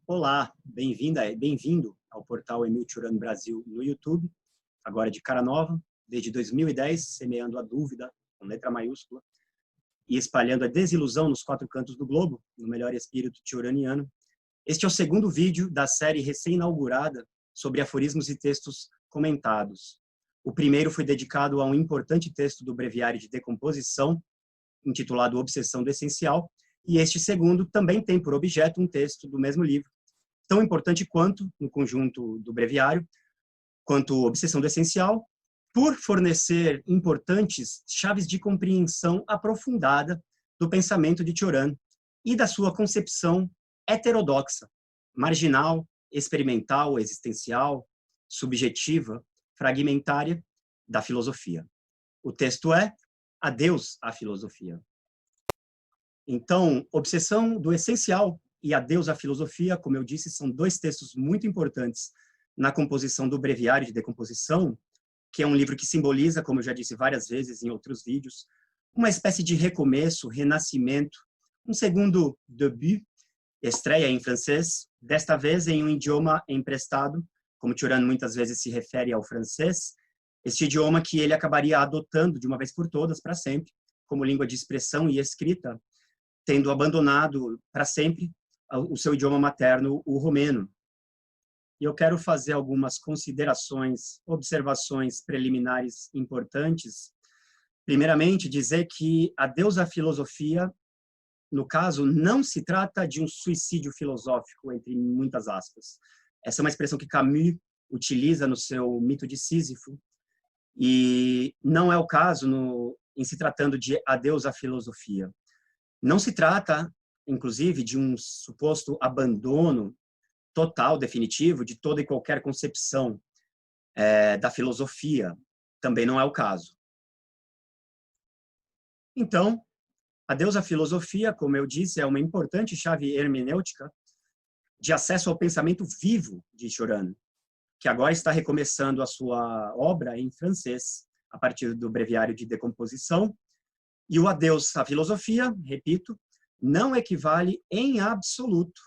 Olá, bem-vindo ao portal Emil Tchurano Brasil no YouTube, agora de cara nova, desde 2010, semeando a dúvida, com letra maiúscula, e espalhando a desilusão nos quatro cantos do globo, no melhor espírito tchuraniano. Este é o segundo vídeo da série recém-inaugurada sobre aforismos e textos comentados. O primeiro foi dedicado a um importante texto do Breviário de Decomposição, intitulado Obsessão do Essencial, e este segundo também tem por objeto um texto do mesmo livro, tão importante quanto, no conjunto do breviário, quanto Obsessão do Essencial, por fornecer importantes chaves de compreensão aprofundada do pensamento de Cioran e da sua concepção heterodoxa, marginal, experimental, existencial, subjetiva, fragmentária da filosofia. O texto é Adeus à Filosofia. Então, Obsessão do Essencial e Adeus à Filosofia, como eu disse, são dois textos muito importantes na composição do Breviário de Decomposição, que é um livro que simboliza, como eu já disse várias vezes em outros vídeos, uma espécie de recomeço, renascimento, um segundo début, estreia em francês, desta vez em um idioma emprestado, como Cioran muitas vezes se refere ao francês, este idioma que ele acabaria adotando de uma vez por todas, para sempre, como língua de expressão e escrita, tendo abandonado para sempre o seu idioma materno, o romeno. E eu quero fazer algumas considerações, observações preliminares importantes. Primeiramente, dizer que Adeus à Filosofia, no caso, não se trata de um suicídio filosófico, entre muitas aspas. Essa é uma expressão que Camus utiliza no seu Mito de Sísifo, e não é o caso em se tratando de Adeus à Filosofia. Não se trata, inclusive, de um suposto abandono total, definitivo, de toda e qualquer concepção da filosofia. Também não é o caso. Então, Adeus à Filosofia, como eu disse, é uma importante chave hermenêutica de acesso ao pensamento vivo de Cioran, que agora está recomeçando a sua obra em francês, a partir do Breviário de Decomposição. E o Adeus à Filosofia, repito, não equivale em absoluto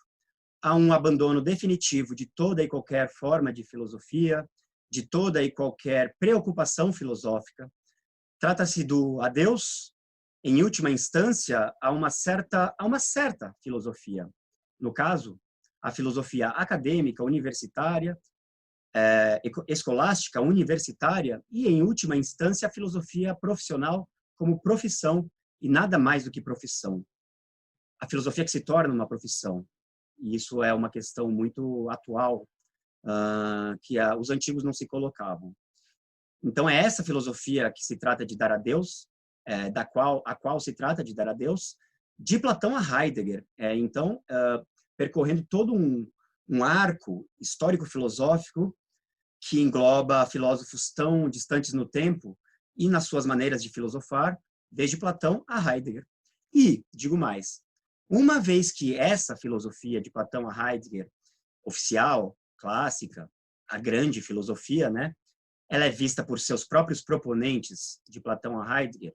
a um abandono definitivo de toda e qualquer forma de filosofia, de toda e qualquer preocupação filosófica. Trata-se do adeus, em última instância, a uma certa filosofia. No caso, a filosofia acadêmica, universitária, escolástica, universitária e, em última instância, a filosofia profissional como profissão e nada mais do que profissão. A filosofia que se torna uma profissão. E isso é uma questão muito atual, que os antigos não se colocavam. Então, é essa filosofia que se trata de dar adeus, a qual se trata de dar adeus, de Platão a Heidegger. Então, percorrendo todo um arco histórico-filosófico que engloba filósofos tão distantes no tempo e nas suas maneiras de filosofar, desde Platão a Heidegger. E, digo mais, uma vez que essa filosofia de Platão a Heidegger, oficial, clássica, a grande filosofia, né, ela é vista por seus próprios proponentes de Platão a Heidegger,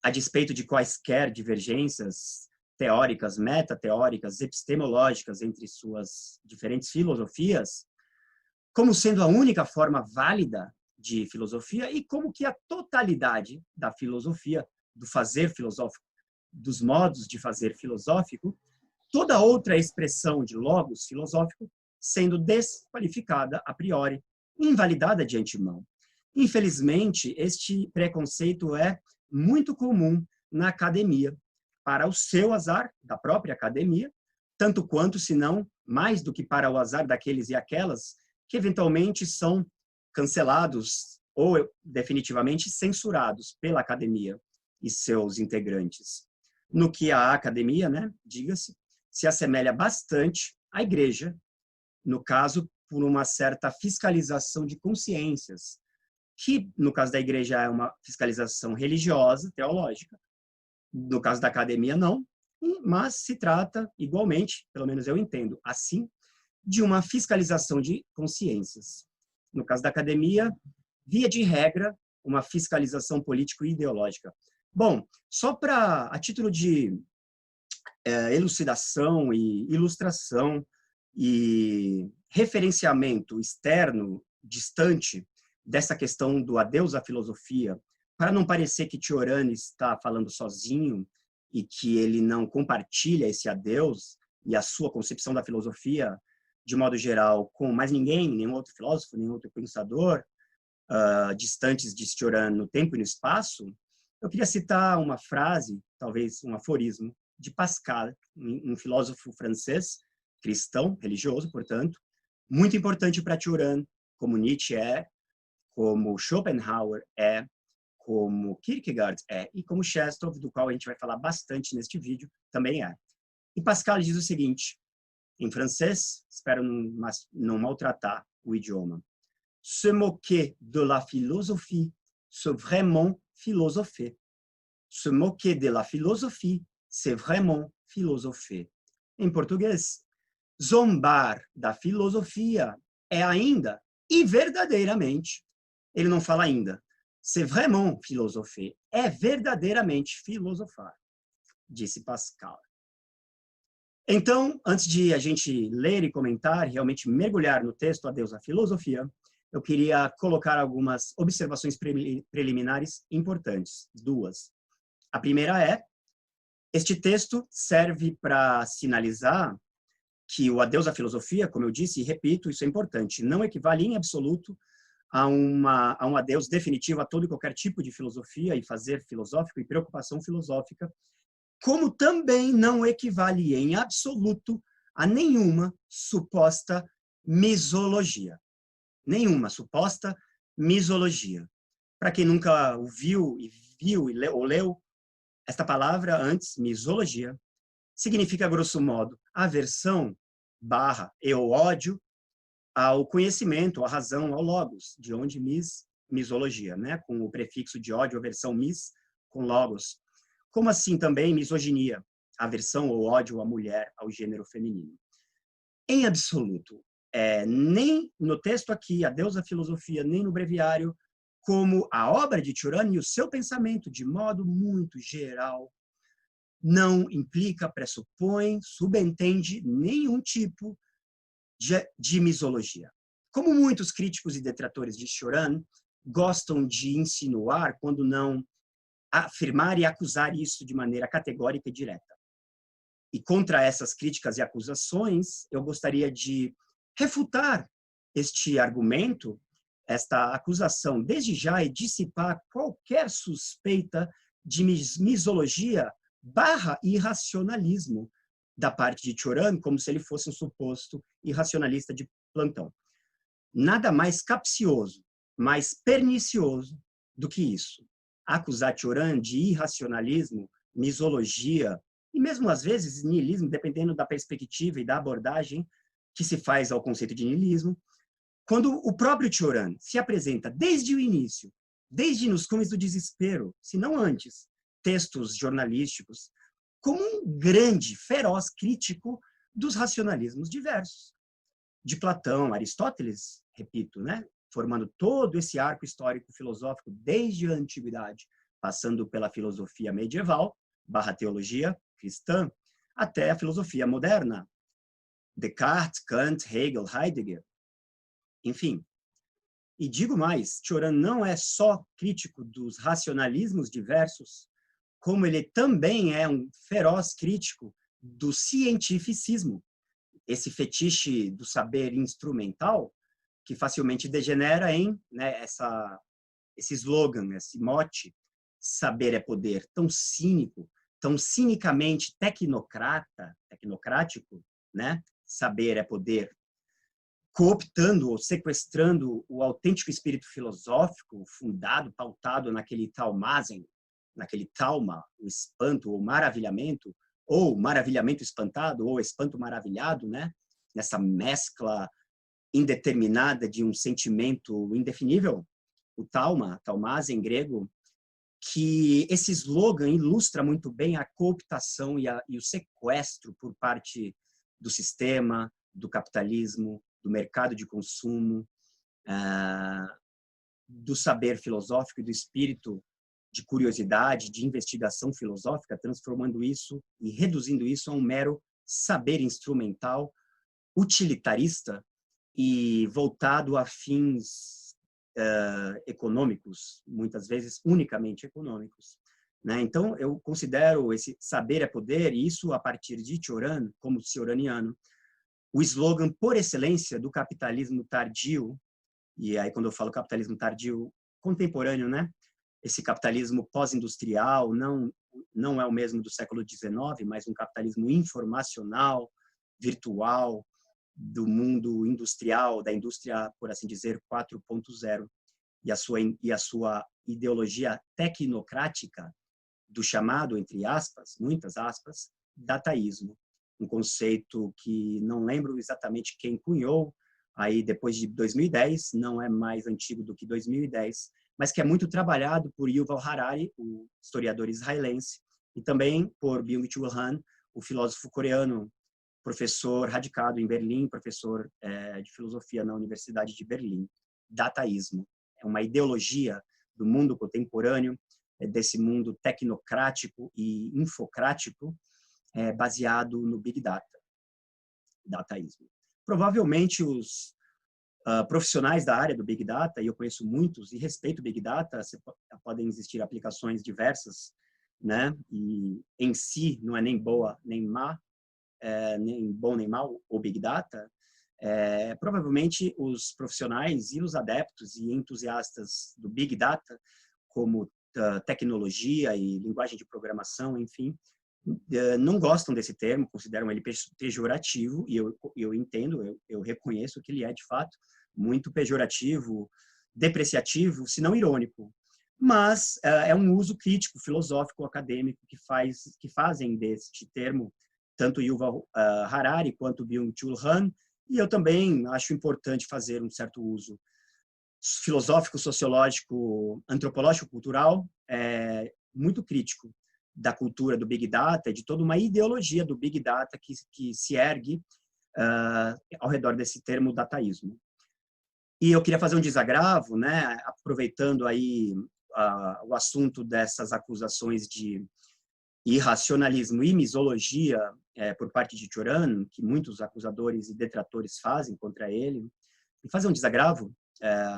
a despeito de quaisquer divergências teóricas, metateóricas, epistemológicas entre suas diferentes filosofias, como sendo a única forma válida de filosofia e como que a totalidade da filosofia, do fazer filosófico, dos modos de fazer filosófico, toda outra expressão de logos filosófico sendo desqualificada a priori, invalidada de antemão. Infelizmente, este preconceito é muito comum na academia, para o seu azar, da própria academia, tanto quanto, se não, mais do que para o azar daqueles e aquelas que eventualmente são cancelados ou definitivamente censurados pela academia e seus integrantes. No que a academia, né, diga-se, se assemelha bastante à igreja, no caso, por uma certa fiscalização de consciências, que, no caso da igreja, é uma fiscalização religiosa, teológica, no caso da academia, não, mas se trata, igualmente, pelo menos eu entendo assim, de uma fiscalização de consciências. No caso da academia, via de regra, uma fiscalização político-ideológica. Bom, só a título de elucidação e ilustração e referenciamento externo, distante, dessa questão do adeus à filosofia, para não parecer que Cioran está falando sozinho e que ele não compartilha esse adeus e a sua concepção da filosofia, de modo geral, com mais ninguém, nenhum outro filósofo, nenhum outro pensador, distantes de Cioran no tempo e no espaço, eu queria citar uma frase, talvez um aforismo, de Pascal, um filósofo francês, cristão, religioso, portanto, muito importante para Cioran, como Nietzsche é, como Schopenhauer é, como Kierkegaard é, e como Chestov, do qual a gente vai falar bastante neste vídeo, também é. E Pascal diz o seguinte, em francês, espero não maltratar o idioma: se moquer de la philosophie, c'est vraiment philosopher. Se moquer de la philosophie, c'est vraiment philosopher. Em português, zombar da filosofia é ainda e verdadeiramente, ele não fala ainda, c'est vraiment philosopher, é verdadeiramente filosofar, disse Pascal. Então, antes de a gente ler e comentar, realmente mergulhar no texto Adeus à Filosofia, eu queria colocar algumas observações preliminares importantes, duas. A primeira é, este texto serve para sinalizar que o Adeus à Filosofia, como eu disse e repito, isso é importante, não equivale em absoluto a um adeus definitivo a todo e qualquer tipo de filosofia e fazer filosófico e preocupação filosófica, como também não equivale em absoluto a nenhuma suposta misologia. Nenhuma suposta misologia. Para quem nunca ouviu e viu ou leu esta palavra antes, misologia, significa, grosso modo, aversão / ou ódio ao conhecimento, à razão, ao logos, de onde misologia, né? Com o prefixo de ódio, aversão, com logos. Como assim também misoginia, aversão ou ódio à mulher, ao gênero feminino. Em absoluto, nem no texto aqui, Adeus à Filosofia, nem no breviário, como a obra de Cioran e o seu pensamento, de modo muito geral, não implica, pressupõe, subentende nenhum tipo de misologia. Como muitos críticos e detratores de Cioran gostam de insinuar, quando não afirmar e acusar isso de maneira categórica e direta. E contra essas críticas e acusações, eu gostaria de refutar este argumento, esta acusação, desde já, e dissipar qualquer suspeita de misologia / irracionalismo da parte de Cioran, como se ele fosse um suposto irracionalista de plantão. Nada mais capcioso, mais pernicioso do que isso. Acusar Cioran de irracionalismo, misologia e mesmo às vezes niilismo, dependendo da perspectiva e da abordagem que se faz ao conceito de niilismo, quando o próprio Cioran se apresenta desde o início, desde nos Cumes do Desespero, se não antes, textos jornalísticos, como um grande, feroz crítico dos racionalismos diversos. De Platão, Aristóteles, repito, né? Formando todo esse arco histórico filosófico desde a antiguidade, passando pela filosofia medieval, / teologia cristã, até a filosofia moderna. Descartes, Kant, Hegel, Heidegger, enfim. E digo mais, Cioran não é só crítico dos racionalismos diversos, como ele também é um feroz crítico do cientificismo, esse fetiche do saber instrumental, que facilmente degenera em, né, esse slogan, esse mote, saber é poder, tão cínico, tão cinicamente tecnocrático, né? Saber é poder, cooptando ou sequestrando o autêntico espírito filosófico, fundado, pautado naquele Talmazen, naquele Talma, o espanto ou maravilhamento espantado, ou espanto maravilhado, né? Nessa mescla indeterminada de um sentimento indefinível, o Talmazen em grego, que esse slogan ilustra muito bem a cooptação e o sequestro por parte do sistema, do capitalismo, do mercado de consumo, do saber filosófico e do espírito de curiosidade, de investigação filosófica, transformando isso e reduzindo isso a um mero saber instrumental, utilitarista e voltado a fins econômicos, muitas vezes unicamente econômicos, né? Então, eu considero esse saber é poder, e isso a partir de Cioran, como cioraniano, o slogan por excelência do capitalismo tardio, e aí quando eu falo capitalismo tardio, contemporâneo, né? Esse capitalismo pós-industrial não é o mesmo do século XIX, mas um capitalismo informacional, virtual, do mundo industrial, da indústria, por assim dizer, 4.0, e a sua ideologia tecnocrática do chamado, entre aspas, muitas aspas, dataísmo, um conceito que não lembro exatamente quem cunhou, aí depois de 2010, não é mais antigo do que 2010, mas que é muito trabalhado por Yuval Harari, o historiador israelense, e também por Byung-Chul Han, o filósofo coreano, professor radicado em Berlim, professor de filosofia na Universidade de Berlim. Dataísmo é uma ideologia do mundo contemporâneo, desse mundo tecnocrático e infocrático, baseado no Big Data, dataísmo. Provavelmente os profissionais da área do Big Data, e eu conheço muitos, e respeito o Big Data, podem existir aplicações diversas, né? E em si não é nem boa nem má, nem bom nem mal, o Big Data, provavelmente os profissionais e os adeptos e entusiastas do Big Data, como tecnologia e linguagem de programação, enfim, não gostam desse termo, consideram ele pejorativo, e eu entendo, eu reconheço que ele é, de fato, muito pejorativo, depreciativo, se não irônico. Mas é um uso crítico, filosófico, acadêmico, que fazem deste termo tanto Yuval Harari quanto Byung-Chul Han, e eu também acho importante fazer um certo uso filosófico, sociológico, antropológico, cultural, muito crítico da cultura do Big Data, de toda uma ideologia do Big Data que se ergue ao redor desse termo dataísmo. E eu queria fazer um desagravo, né, aproveitando aí o assunto dessas acusações de irracionalismo e misologia por parte de Cioran, que muitos acusadores e detratores fazem contra ele, e fazer um desagravo,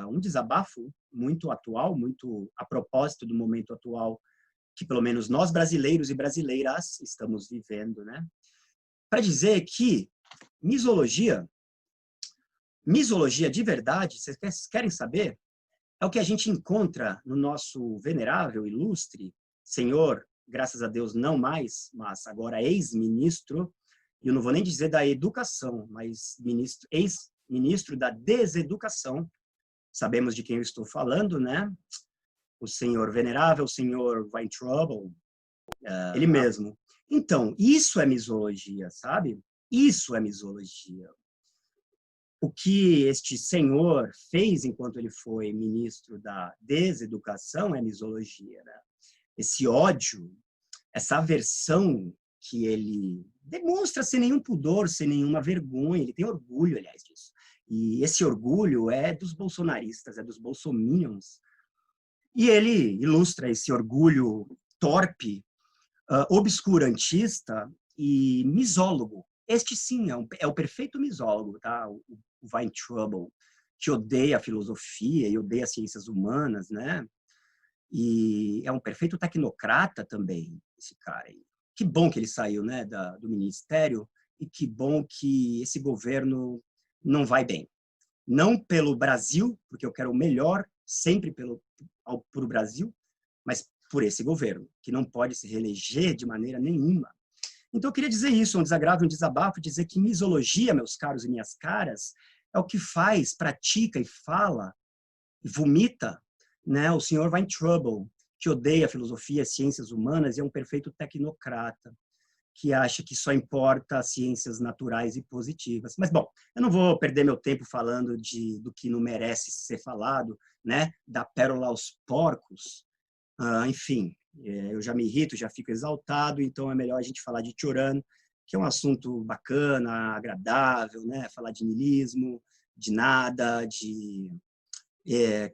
um desabafo muito atual, muito a propósito do momento atual que pelo menos nós brasileiros e brasileiras estamos vivendo, né? Para dizer que misologia de verdade, vocês querem saber? É o que a gente encontra no nosso venerável, ilustre senhor, graças a Deus não mais, mas agora ex-ministro, e eu não vou nem dizer da educação, mas ex-ministro da deseducação. Sabemos de quem eu estou falando, né? O senhor venerável, o senhor Weintraub, ele mesmo. Então, isso é misologia, sabe? Isso é misologia. O que este senhor fez enquanto ele foi ministro da deseducação é misologia, né? Esse ódio, essa aversão que ele demonstra sem nenhum pudor, sem nenhuma vergonha, ele tem orgulho, aliás, disso. E esse orgulho é dos bolsonaristas, é dos bolsominions. E ele ilustra esse orgulho torpe, obscurantista e misólogo. Este sim é o perfeito misólogo, tá? O Weintraub, que odeia a filosofia e odeia as ciências humanas, né? E é um perfeito tecnocrata também, esse cara aí. Que bom que ele saiu, né, do ministério, e que bom que esse governo não vai bem. Não pelo Brasil, porque eu quero o melhor sempre para o Brasil, mas por esse governo, que não pode se reeleger de maneira nenhuma. Então, eu queria dizer isso, um desagravo, um desabafo, dizer que misologia, meus caros e minhas caras, é o que faz, pratica e fala, e vomita, né, o senhor Weintraub, que odeia a filosofia, as ciências humanas e é um perfeito tecnocrata, que acha que só importa as ciências naturais e positivas. Mas, bom, eu não vou perder meu tempo falando do que não merece ser falado, né, da pérola aos porcos. Enfim, eu já me irrito, já fico exaltado, então é melhor a gente falar de Cioran, que é um assunto bacana, agradável, né, falar de niilismo, de nada, de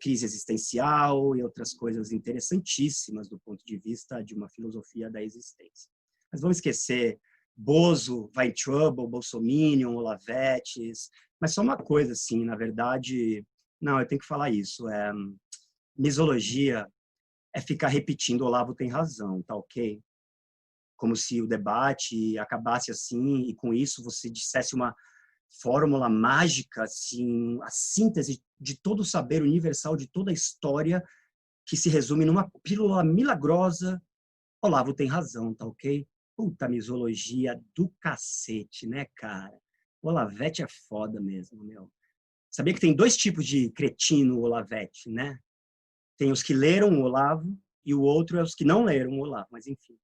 crise existencial e outras coisas interessantíssimas do ponto de vista de uma filosofia da existência. Mas vamos esquecer Bozo, Vai Trouble, Bolsominion, Olavetes, mas só uma coisa, assim, na verdade, não, eu tenho que falar isso, misologia é ficar repetindo Olavo tem razão, tá ok? Como se o debate acabasse assim e com isso você dissesse uma fórmula mágica, assim, a síntese de todo o saber universal, de toda a história, que se resume numa pílula milagrosa. Olavo tem razão, tá ok? Puta misologia do cacete, né, cara? Olavete é foda mesmo, meu. Sabia que tem dois tipos de cretino Olavete, né? Tem os que leram o Olavo e o outro é os que não leram o Olavo, mas enfim.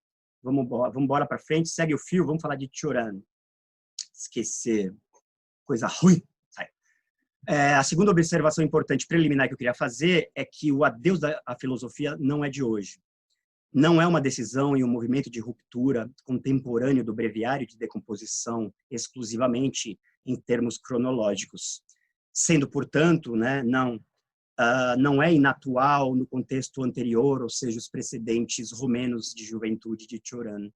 Vamos embora para frente, segue o fio, vamos falar de Tioran. Esquecer coisa ruim. A segunda observação importante preliminar que eu queria fazer é que o adeus da filosofia não é de hoje. Não é uma decisão e um movimento de ruptura contemporâneo do breviário de decomposição exclusivamente em termos cronológicos. Sendo, portanto, né, não é inatual no contexto anterior, ou seja, os precedentes romenos de juventude de Cioran.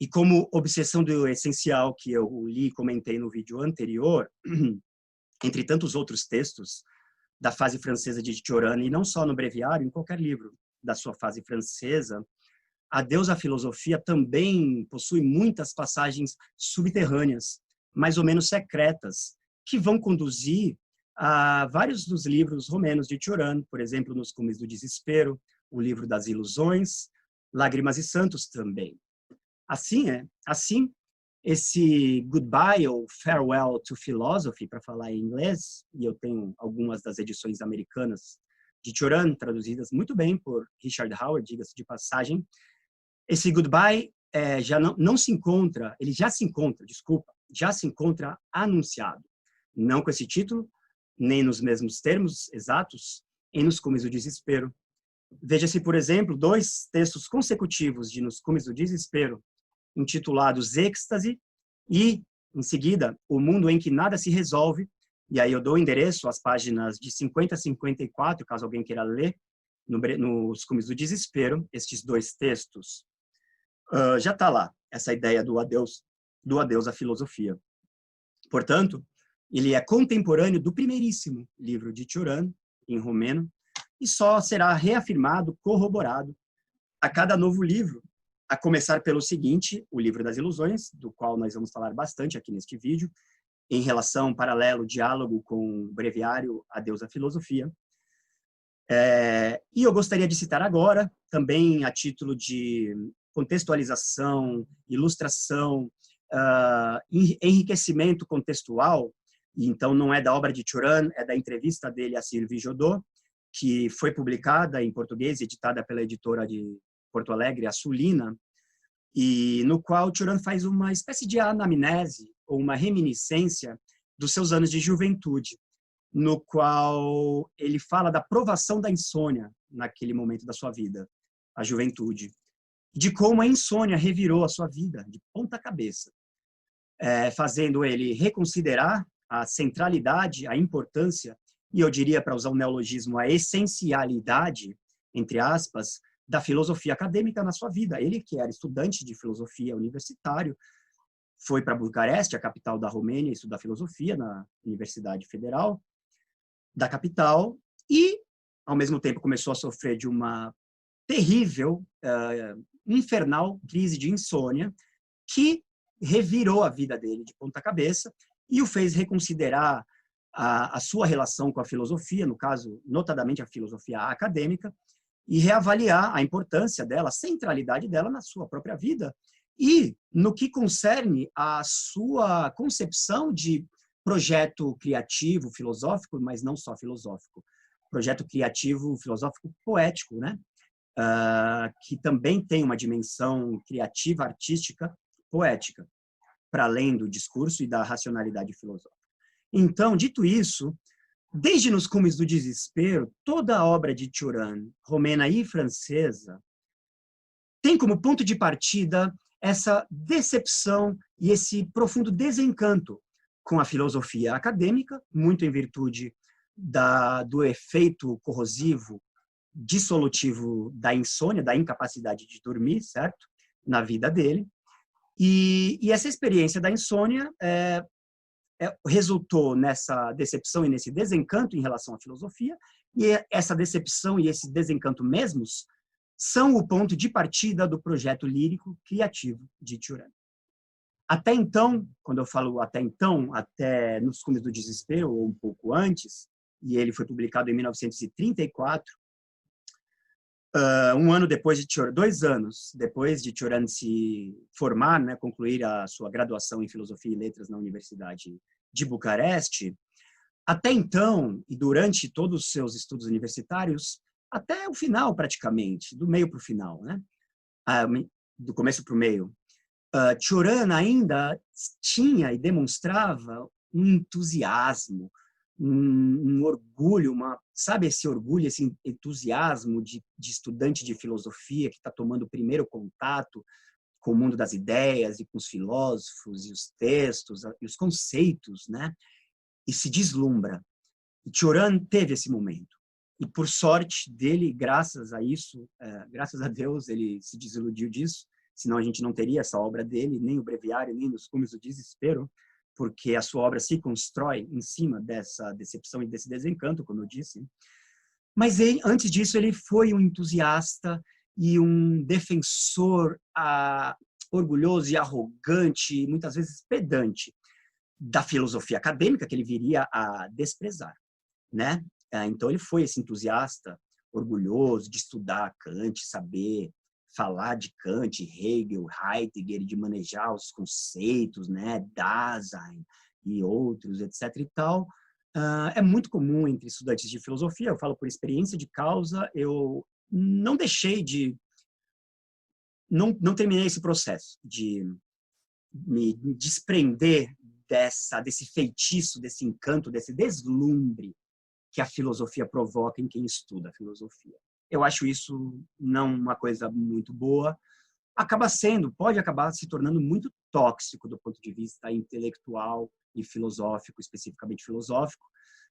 E como obsessão do essencial que eu li e comentei no vídeo anterior, entre tantos outros textos da fase francesa de Cioran, e não só no breviário, em qualquer livro da sua fase francesa, Adeus à Filosofia também possui muitas passagens subterrâneas, mais ou menos secretas, que vão conduzir a vários dos livros romenos de Cioran, por exemplo, Nos Cumes do Desespero, o Livro das Ilusões, Lágrimas e Santos também. Assim, esse Goodbye ou Farewell to Philosophy, para falar em inglês, e eu tenho algumas das edições americanas de Cioran, traduzidas muito bem por Richard Howard, diga-se de passagem. Esse Goodbye já não se encontra, ele já se encontra anunciado. Não com esse título, nem nos mesmos termos exatos, em Nos Cumes do Desespero. Veja-se, por exemplo, dois textos consecutivos de Nos Cumes do Desespero, intitulados Êxtase e, em seguida, O Mundo em que Nada se Resolve. E aí eu dou o endereço às páginas de 50 a 54, caso alguém queira ler, Nos Cumes do Desespero, estes dois textos. Já está lá essa ideia do adeus à filosofia. Portanto, ele é contemporâneo do primeiríssimo livro de Cioran, em romeno, e só será reafirmado, corroborado, a cada novo livro, a começar pelo seguinte, o Livro das Ilusões, do qual nós vamos falar bastante aqui neste vídeo, em relação, paralelo, diálogo com o breviário Adeus à Filosofia. E eu gostaria de citar agora, também a título de contextualização, ilustração, enriquecimento contextual, e então não é da obra de Cioran, é da entrevista dele a Sylvie Jodot, que foi publicada em português, editada pela editora de Porto Alegre, a Sulina, e no qual Cioran faz uma espécie de anamnese, ou uma reminiscência dos seus anos de juventude, no qual ele fala da provação da insônia naquele momento da sua vida, a juventude, de como a insônia revirou a sua vida de ponta cabeça, fazendo ele reconsiderar a centralidade, a importância, e eu diria, para usar um neologismo, a essencialidade, entre aspas, da filosofia acadêmica na sua vida. Ele, que era estudante de filosofia universitário, foi para Bucareste, a capital da Romênia, estudar filosofia na Universidade Federal da capital, e, ao mesmo tempo, começou a sofrer de uma terrível, infernal crise de insônia, que revirou a vida dele de ponta cabeça e o fez reconsiderar a sua relação com a filosofia, no caso, notadamente a filosofia acadêmica, e reavaliar a importância dela, a centralidade dela na sua própria vida e no que concerne a sua concepção de projeto criativo, filosófico, mas não só filosófico, projeto criativo, filosófico, poético, né? Que também tem uma dimensão criativa, artística, poética, para além do discurso e da racionalidade filosófica. Então, dito isso, desde Nos Cumes do Desespero, toda a obra de Cioran, romena e francesa, tem como ponto de partida essa decepção e esse profundo desencanto com a filosofia acadêmica, muito em virtude do efeito corrosivo, dissolutivo da insônia, da incapacidade de dormir, certo? Na vida dele. E essa experiência da insônia resultou nessa decepção e nesse desencanto em relação à filosofia, e essa decepção e esse desencanto mesmos são o ponto de partida do projeto lírico criativo de Cioran. Até então, quando eu falo até então, até nos Cumes do Desespero, ou um pouco antes, e ele foi publicado em 1934, um ano depois de Cioran, 2 anos depois de Cioran se formar, né, concluir a sua graduação em Filosofia e Letras na Universidade de Bucareste, até então, e durante todos os seus estudos universitários, até o final praticamente, do meio para o final, né, do começo para o meio, Cioran ainda tinha e demonstrava um entusiasmo, um orgulho, sabe esse orgulho, esse entusiasmo de estudante de filosofia que está tomando o primeiro contato com o mundo das ideias e com os filósofos e os textos e os conceitos, né? E se deslumbra. E Cioran teve esse momento. E por sorte dele, graças a isso, graças a Deus, ele se desiludiu disso, senão a gente não teria essa obra dele, nem o Breviário, nem os Cumes do Desespero, porque a sua obra se constrói em cima dessa decepção e desse desencanto, como eu disse. Mas ele, antes disso, ele foi um entusiasta e um defensor orgulhoso e arrogante, muitas vezes pedante, da filosofia acadêmica, que ele viria a desprezar, né? Então, ele foi esse entusiasta orgulhoso de estudar Kant, saber falar de Kant, Hegel, Heidegger, de manejar os conceitos, né, Dasein e outros, etc. e tal. É muito comum entre estudantes de filosofia, eu falo por experiência de causa, eu não deixei de... Não terminei esse processo de me desprender desse feitiço, desse encanto, desse deslumbre que a filosofia provoca em quem estuda a filosofia. Eu acho isso não uma coisa muito boa. Pode acabar se tornando muito tóxico do ponto de vista intelectual e filosófico, especificamente filosófico,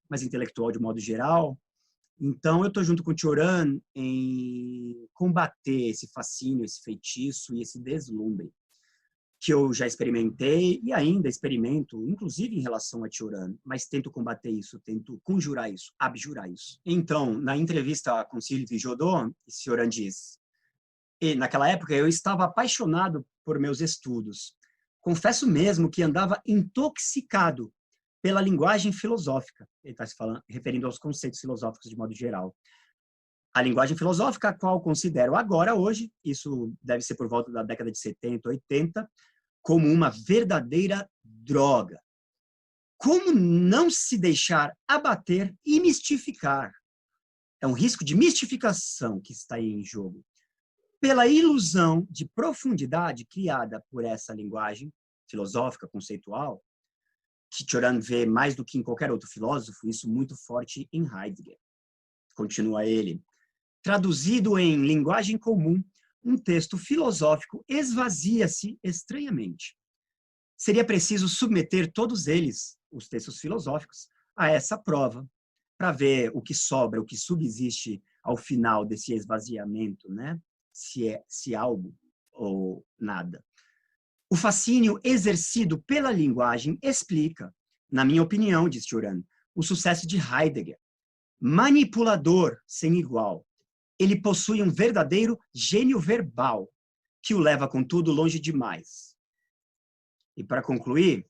mas intelectual de modo geral. Então, eu estou junto com o Cioran em combater esse fascínio, esse feitiço e esse deslumbre que eu já experimentei e ainda experimento, inclusive em relação a Cioran, mas tento combater isso, tento conjurar isso, abjurar isso. Então, na entrevista com Sylvie Jodot, Cioran diz: e naquela época eu estava apaixonado por meus estudos. Confesso mesmo que andava intoxicado pela linguagem filosófica. Ele está se referindo aos conceitos filosóficos de modo geral. A linguagem filosófica, a qual considero agora, hoje, isso deve ser por volta da década de 70, 80, como uma verdadeira droga. Como não se deixar abater e mistificar? É um risco de mistificação que está aí em jogo. Pela ilusão de profundidade criada por essa linguagem filosófica, conceitual, que Cioran vê mais do que em qualquer outro filósofo, isso muito forte em Heidegger. Continua ele. Traduzido em linguagem comum, um texto filosófico esvazia-se estranhamente. Seria preciso submeter todos eles, os textos filosóficos, a essa prova, para ver o que sobra, o que subsiste ao final desse esvaziamento, né? Se algo ou nada. O fascínio exercido pela linguagem explica, na minha opinião, diz Cioran, o sucesso de Heidegger. Manipulador sem igual. Ele possui um verdadeiro gênio verbal, que o leva, contudo, longe demais. E, para concluir,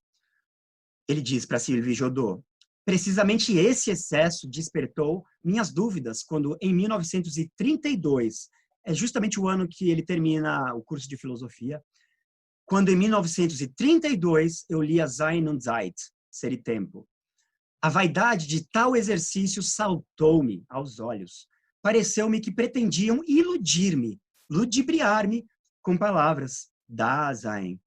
ele diz para Sylvie Jodot: precisamente esse excesso despertou minhas dúvidas quando, em 1932, é justamente o ano que ele termina o curso de filosofia, quando, em 1932, eu li a Sein und Zeit, Ser e Tempo. A vaidade de tal exercício saltou-me aos olhos. Pareceu-me que pretendiam iludir-me, ludibriar-me com palavras, Dasein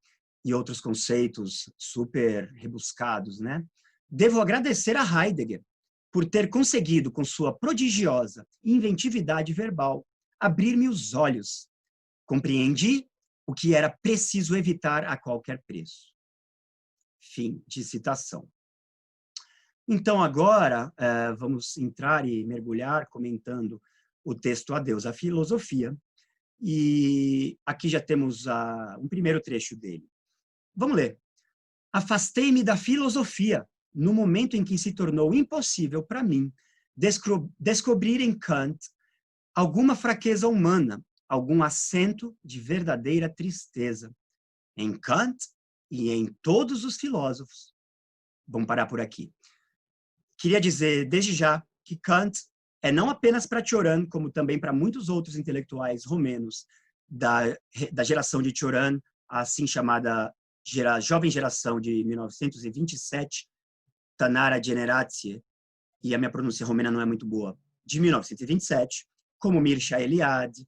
e outros conceitos super rebuscados, né? Devo agradecer a Heidegger por ter conseguido, com sua prodigiosa inventividade verbal, abrir-me os olhos. Compreendi o que era preciso evitar a qualquer preço. Fim de citação. Então, agora, vamos entrar e mergulhar comentando o texto Adeus à Filosofia. E aqui já temos um primeiro trecho dele. Vamos ler. Afastei-me da filosofia no momento em que se tornou impossível para mim descobrir em Kant alguma fraqueza humana, algum acento de verdadeira tristeza. Em Kant e em todos os filósofos. Vamos parar por aqui. Queria dizer, desde já, que Kant é não apenas para Cioran, como também para muitos outros intelectuais romenos da geração de Cioran, assim chamada jovem geração de 1927, Tanara Generație, e a minha pronúncia romena não é muito boa, de 1927, como Mircea Eliade,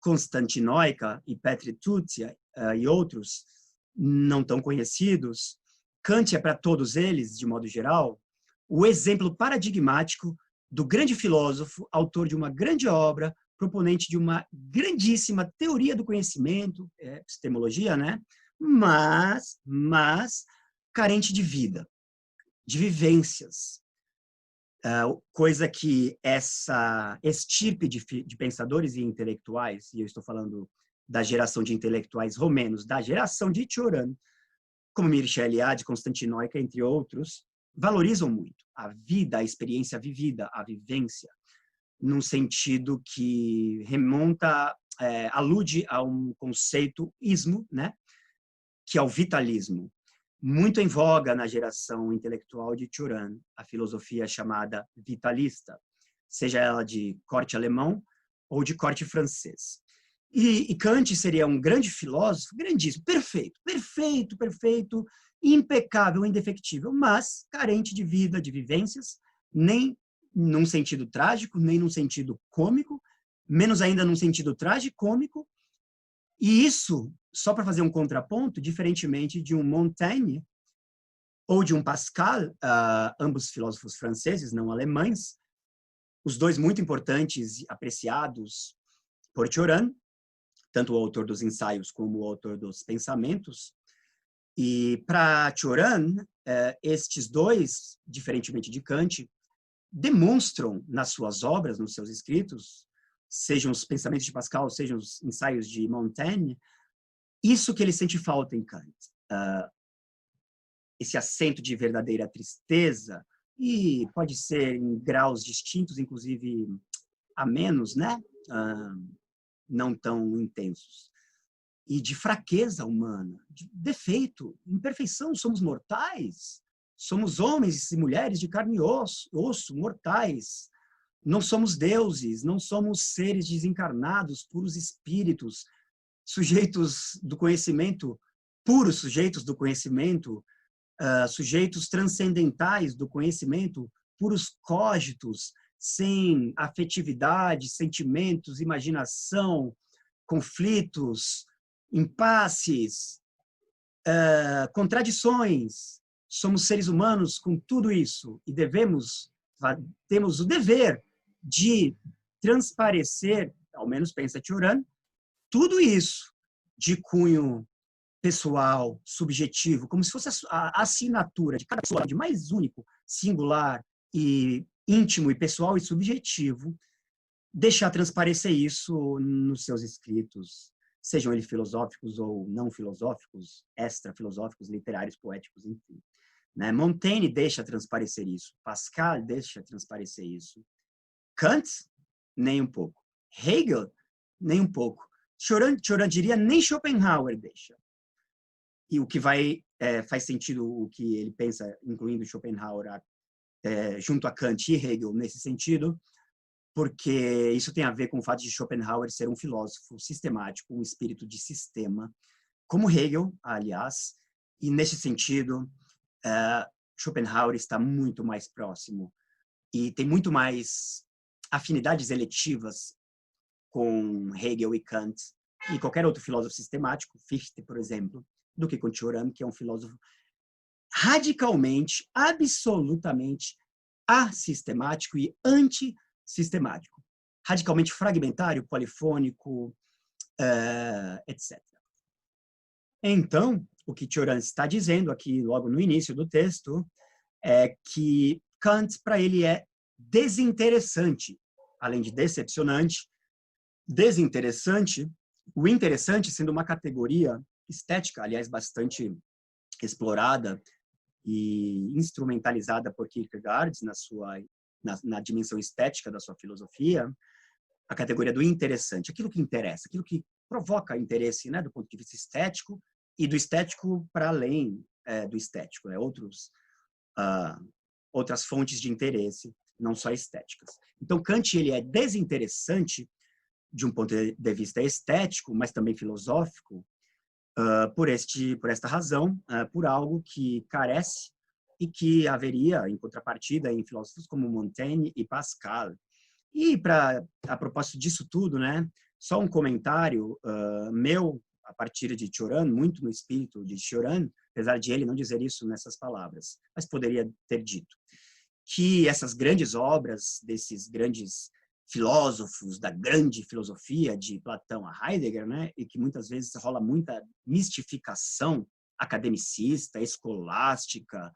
Constantinoica e Petri Tuția e outros não tão conhecidos, Kant é para todos eles, de modo geral, o exemplo paradigmático do grande filósofo, autor de uma grande obra, proponente de uma grandíssima teoria do conhecimento, epistemologia, né? Mas carente de vida, de vivências, coisa que essa estirpe de pensadores e intelectuais, e eu estou falando da geração de intelectuais romenos, da geração de Cioran, como Mircea Eliade, Constantinoica, entre outros, valorizam muito a vida, a experiência vivida, a vivência, num sentido que remonta, alude a um conceito ismo, né? Que é o vitalismo, muito em voga na geração intelectual de Cioran, a filosofia chamada vitalista, seja ela de corte alemão ou de corte francês. E Kant seria um grande filósofo, grandíssimo, perfeito, impecável, indefectível, mas carente de vida, de vivências, nem num sentido trágico, nem num sentido cômico, menos ainda num sentido tragicômico. E isso, só para fazer um contraponto, diferentemente de um Montaigne ou de um Pascal, ambos filósofos franceses, não alemães, os dois muito importantes e apreciados por Cioran, tanto o autor dos ensaios como o autor dos pensamentos. E para Cioran, estes dois, diferentemente de Kant, demonstram nas suas obras, nos seus escritos, sejam os pensamentos de Pascal, sejam os ensaios de Montaigne, isso que ele sente falta em Kant. Esse acento de verdadeira tristeza, e pode ser em graus distintos, inclusive a menos, né? Não tão intensos. E de fraqueza humana, de defeito, imperfeição, somos mortais, somos homens e mulheres de carne e osso, mortais. Não somos deuses, não somos seres desencarnados, puros espíritos, sujeitos do conhecimento, puros sujeitos do conhecimento, sujeitos transcendentais do conhecimento, puros cógitos, sem afetividade, sentimentos, imaginação, conflitos, impasses, contradições. Somos seres humanos com tudo isso e temos o dever de transparecer, ao menos pensa Cioran, tudo isso de cunho pessoal, subjetivo, como se fosse a assinatura de cada pessoa, de mais único, singular e íntimo e pessoal e subjetivo, deixar transparecer isso nos seus escritos, sejam eles filosóficos ou não filosóficos, extra-filosóficos, literários, poéticos, enfim. Né? Montaigne deixa transparecer isso, Pascal deixa transparecer isso, Kant, nem um pouco, Hegel, nem um pouco, Cioran diria, nem Schopenhauer deixa. E o que faz sentido o que ele pensa, incluindo Schopenhauer, junto a Kant e Hegel nesse sentido, porque isso tem a ver com o fato de Schopenhauer ser um filósofo sistemático, um espírito de sistema, como Hegel, aliás, e nesse sentido, Schopenhauer está muito mais próximo e tem muito mais afinidades eletivas com Hegel e Kant e qualquer outro filósofo sistemático, Fichte, por exemplo, do que com Cioran, que é um filósofo radicalmente, absolutamente assistemático e antisistemático, radicalmente fragmentário, polifônico, etc. Então, o que Cioran está dizendo aqui, logo no início do texto, é que Kant, para ele, é desinteressante, além de decepcionante, desinteressante, o interessante sendo uma categoria estética, aliás, bastante explorada e instrumentalizada por Kierkegaard na dimensão estética da sua filosofia, a categoria do interessante, aquilo que interessa, aquilo que provoca interesse, né, do ponto de vista estético, e do estético para além do estético, né, outras fontes de interesse, não só estéticas. Então, Kant ele é desinteressante de um ponto de vista estético, mas também filosófico, por esta razão, por algo que carece e que haveria em contrapartida em filósofos como Montaigne e Pascal. E a propósito disso tudo, né, só um comentário meu a partir de Cioran, muito no espírito de Cioran, apesar de ele não dizer isso nessas palavras, mas poderia ter dito que essas grandes obras desses grandes filósofos da grande filosofia de Platão a Heidegger, né, e que muitas vezes rola muita mistificação academicista, escolástica,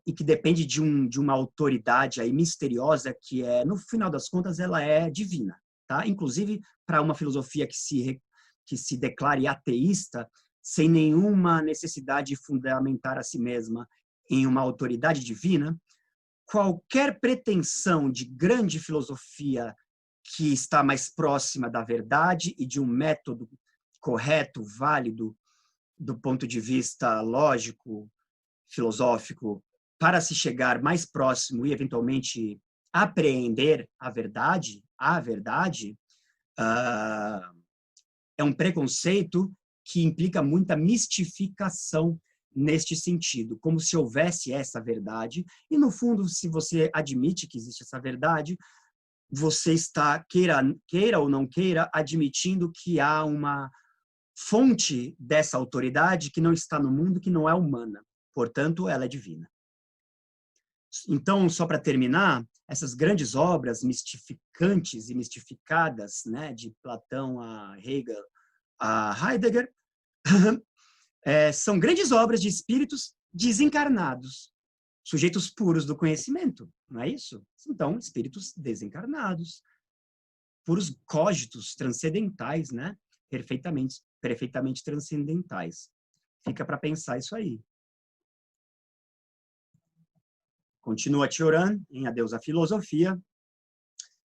e que depende de uma autoridade aí misteriosa que no final das contas, ela é divina, tá? Inclusive para uma filosofia que se declare ateísta, sem nenhuma necessidade de fundamentar a si mesma em uma autoridade divina, qualquer pretensão de grande filosofia que está mais próxima da verdade e de um método correto, válido, do ponto de vista lógico, filosófico, para se chegar mais próximo e, eventualmente, apreender a verdade, é um preconceito que implica muita mistificação neste sentido, como se houvesse essa verdade, e no fundo, se você admite que existe essa verdade, você está, queira ou não queira, admitindo que há uma fonte dessa autoridade que não está no mundo, que não é humana, portanto, ela é divina. Então, só para terminar, essas grandes obras mistificantes e mistificadas, né, de Platão a Hegel, a Heidegger, são grandes obras de espíritos desencarnados, sujeitos puros do conhecimento, não é isso? Então, espíritos desencarnados, puros cógitos transcendentais, né? Perfeitamente transcendentais. Fica para pensar isso aí. Continua Cioran, em Adeus à Filosofia.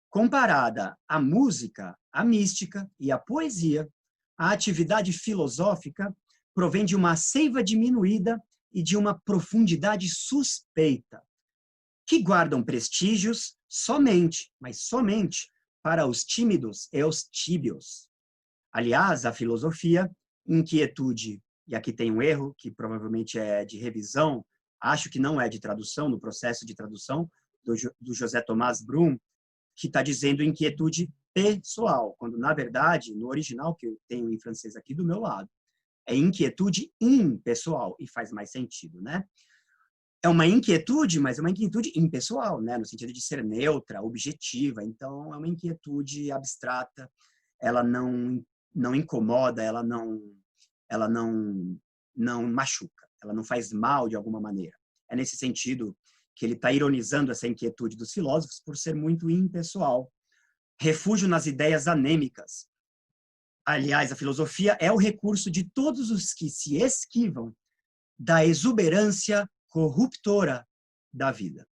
Comparada à música, à mística e à poesia, a atividade filosófica provém de uma seiva diminuída e de uma profundidade suspeita, que guardam prestígios somente, mas somente, para os tímidos e os tíbios. Aliás, a filosofia, inquietude, e aqui tem um erro, que provavelmente é de revisão, acho que não é de tradução, no processo de tradução, do José Tomás Brum, que está dizendo inquietude pessoal, quando, na verdade, no original, que eu tenho em francês aqui do meu lado, é inquietude impessoal, e faz mais sentido, né? É uma inquietude, mas é uma inquietude impessoal, né? No sentido de ser neutra, objetiva. Então, é uma inquietude abstrata, ela não incomoda, ela não machuca, ela não faz mal de alguma maneira. É nesse sentido que ele está ironizando essa inquietude dos filósofos por ser muito impessoal. Refúgio nas ideias anêmicas. Aliás, a filosofia é o recurso de todos os que se esquivam da exuberância corruptora da vida.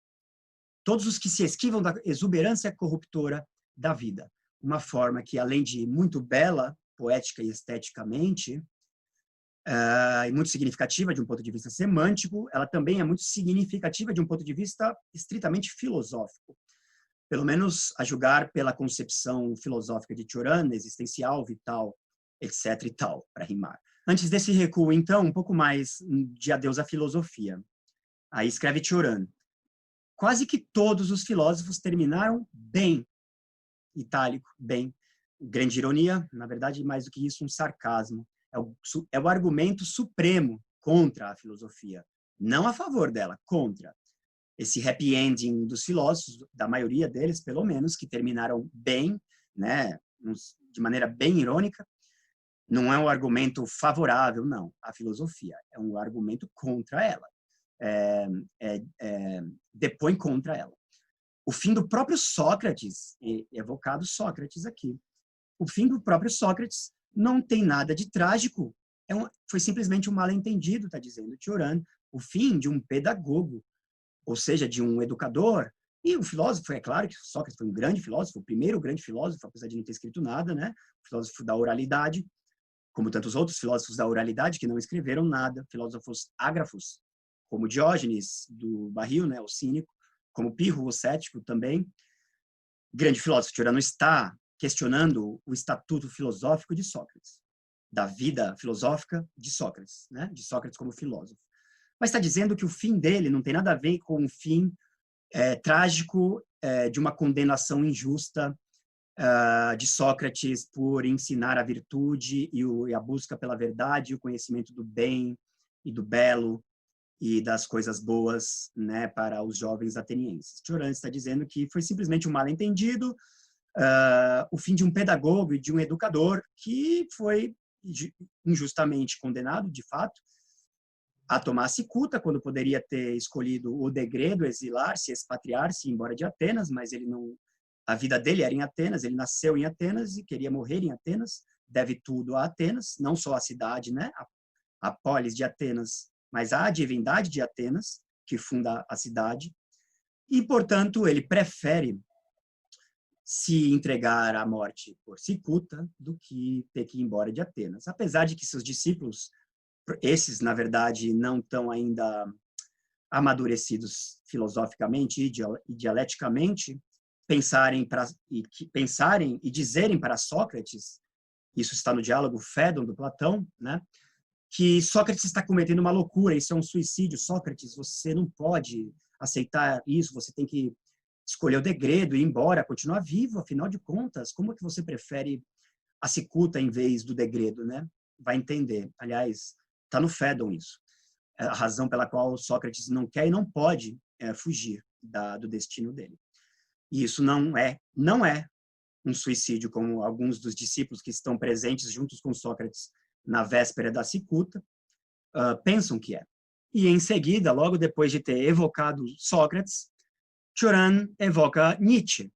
Todos os que se esquivam da exuberância corruptora da vida. Uma forma que, além de muito bela, poética e esteticamente, e muito significativa de um ponto de vista semântico, ela também é muito significativa de um ponto de vista estritamente filosófico. Pelo menos a julgar pela concepção filosófica de Cioran, existencial, vital, etc. e tal, para rimar. Antes desse recuo, então, um pouco mais de Adeus à Filosofia. Aí escreve Cioran. Quase que todos os filósofos terminaram bem. Itálico, bem. Grande ironia, na verdade, mais do que isso, um sarcasmo. É o argumento supremo contra a filosofia. Não a favor dela, contra. Esse happy ending dos filósofos, da maioria deles, pelo menos, que terminaram bem, né, de maneira bem irônica, não é um argumento favorável, não, à filosofia. É um argumento contra ela. Depõe contra ela. O fim do próprio Sócrates, evocado Sócrates aqui, o fim do próprio Sócrates não tem nada de trágico foi simplesmente um mal-entendido, está dizendo Cioran, o fim de um pedagogo, ou seja, de um educador. E o filósofo, é claro que Sócrates foi um grande filósofo, o primeiro grande filósofo, apesar de não ter escrito nada, né? O filósofo da oralidade, como tantos outros filósofos da oralidade que não escreveram nada, filósofos ágrafos, como Diógenes, do barril, né, o cínico, como Pirro, o cético também. Grande filósofo, Tirano está questionando o estatuto filosófico de Sócrates, da vida filosófica de Sócrates, né, de Sócrates como filósofo. Mas está dizendo que o fim dele não tem nada a ver com o fim trágico de uma condenação injusta de Sócrates por ensinar a virtude e a busca pela verdade, o conhecimento do bem e do belo e das coisas boas, né, para os jovens atenienses. Cioran está dizendo que foi simplesmente um mal-entendido, o fim de um pedagogo e de um educador que foi injustamente condenado, de fato, a tomar cicuta, quando poderia ter escolhido o degredo, exilar-se, expatriar-se, embora de Atenas, mas ele não. A vida dele era em Atenas, ele nasceu em Atenas e queria morrer em Atenas, deve tudo a Atenas, não só a cidade, né, a polis de Atenas, mas a divindade de Atenas, que funda a cidade, e, portanto, ele prefere se entregar à morte por cicuta do que ter que ir embora de Atenas. Apesar de que seus discípulos, esses, na verdade, não estão ainda amadurecidos filosoficamente e dialeticamente, pensarem e dizerem para Sócrates, isso está no diálogo Fédon do Platão, né, que Sócrates está cometendo uma loucura, isso é um suicídio. Sócrates, você não pode aceitar isso, você tem que escolher o degredo e ir embora, continuar vivo, afinal de contas, como é que você prefere a cicuta em vez do degredo, né? Vai entender. Aliás, está no Fédon isso. É a razão pela qual Sócrates não quer e não pode fugir do destino dele. E isso não é um suicídio, como alguns dos discípulos que estão presentes juntos com Sócrates na véspera da cicuta pensam que é. E em seguida, logo depois de ter evocado Sócrates, Cioran evoca Nietzsche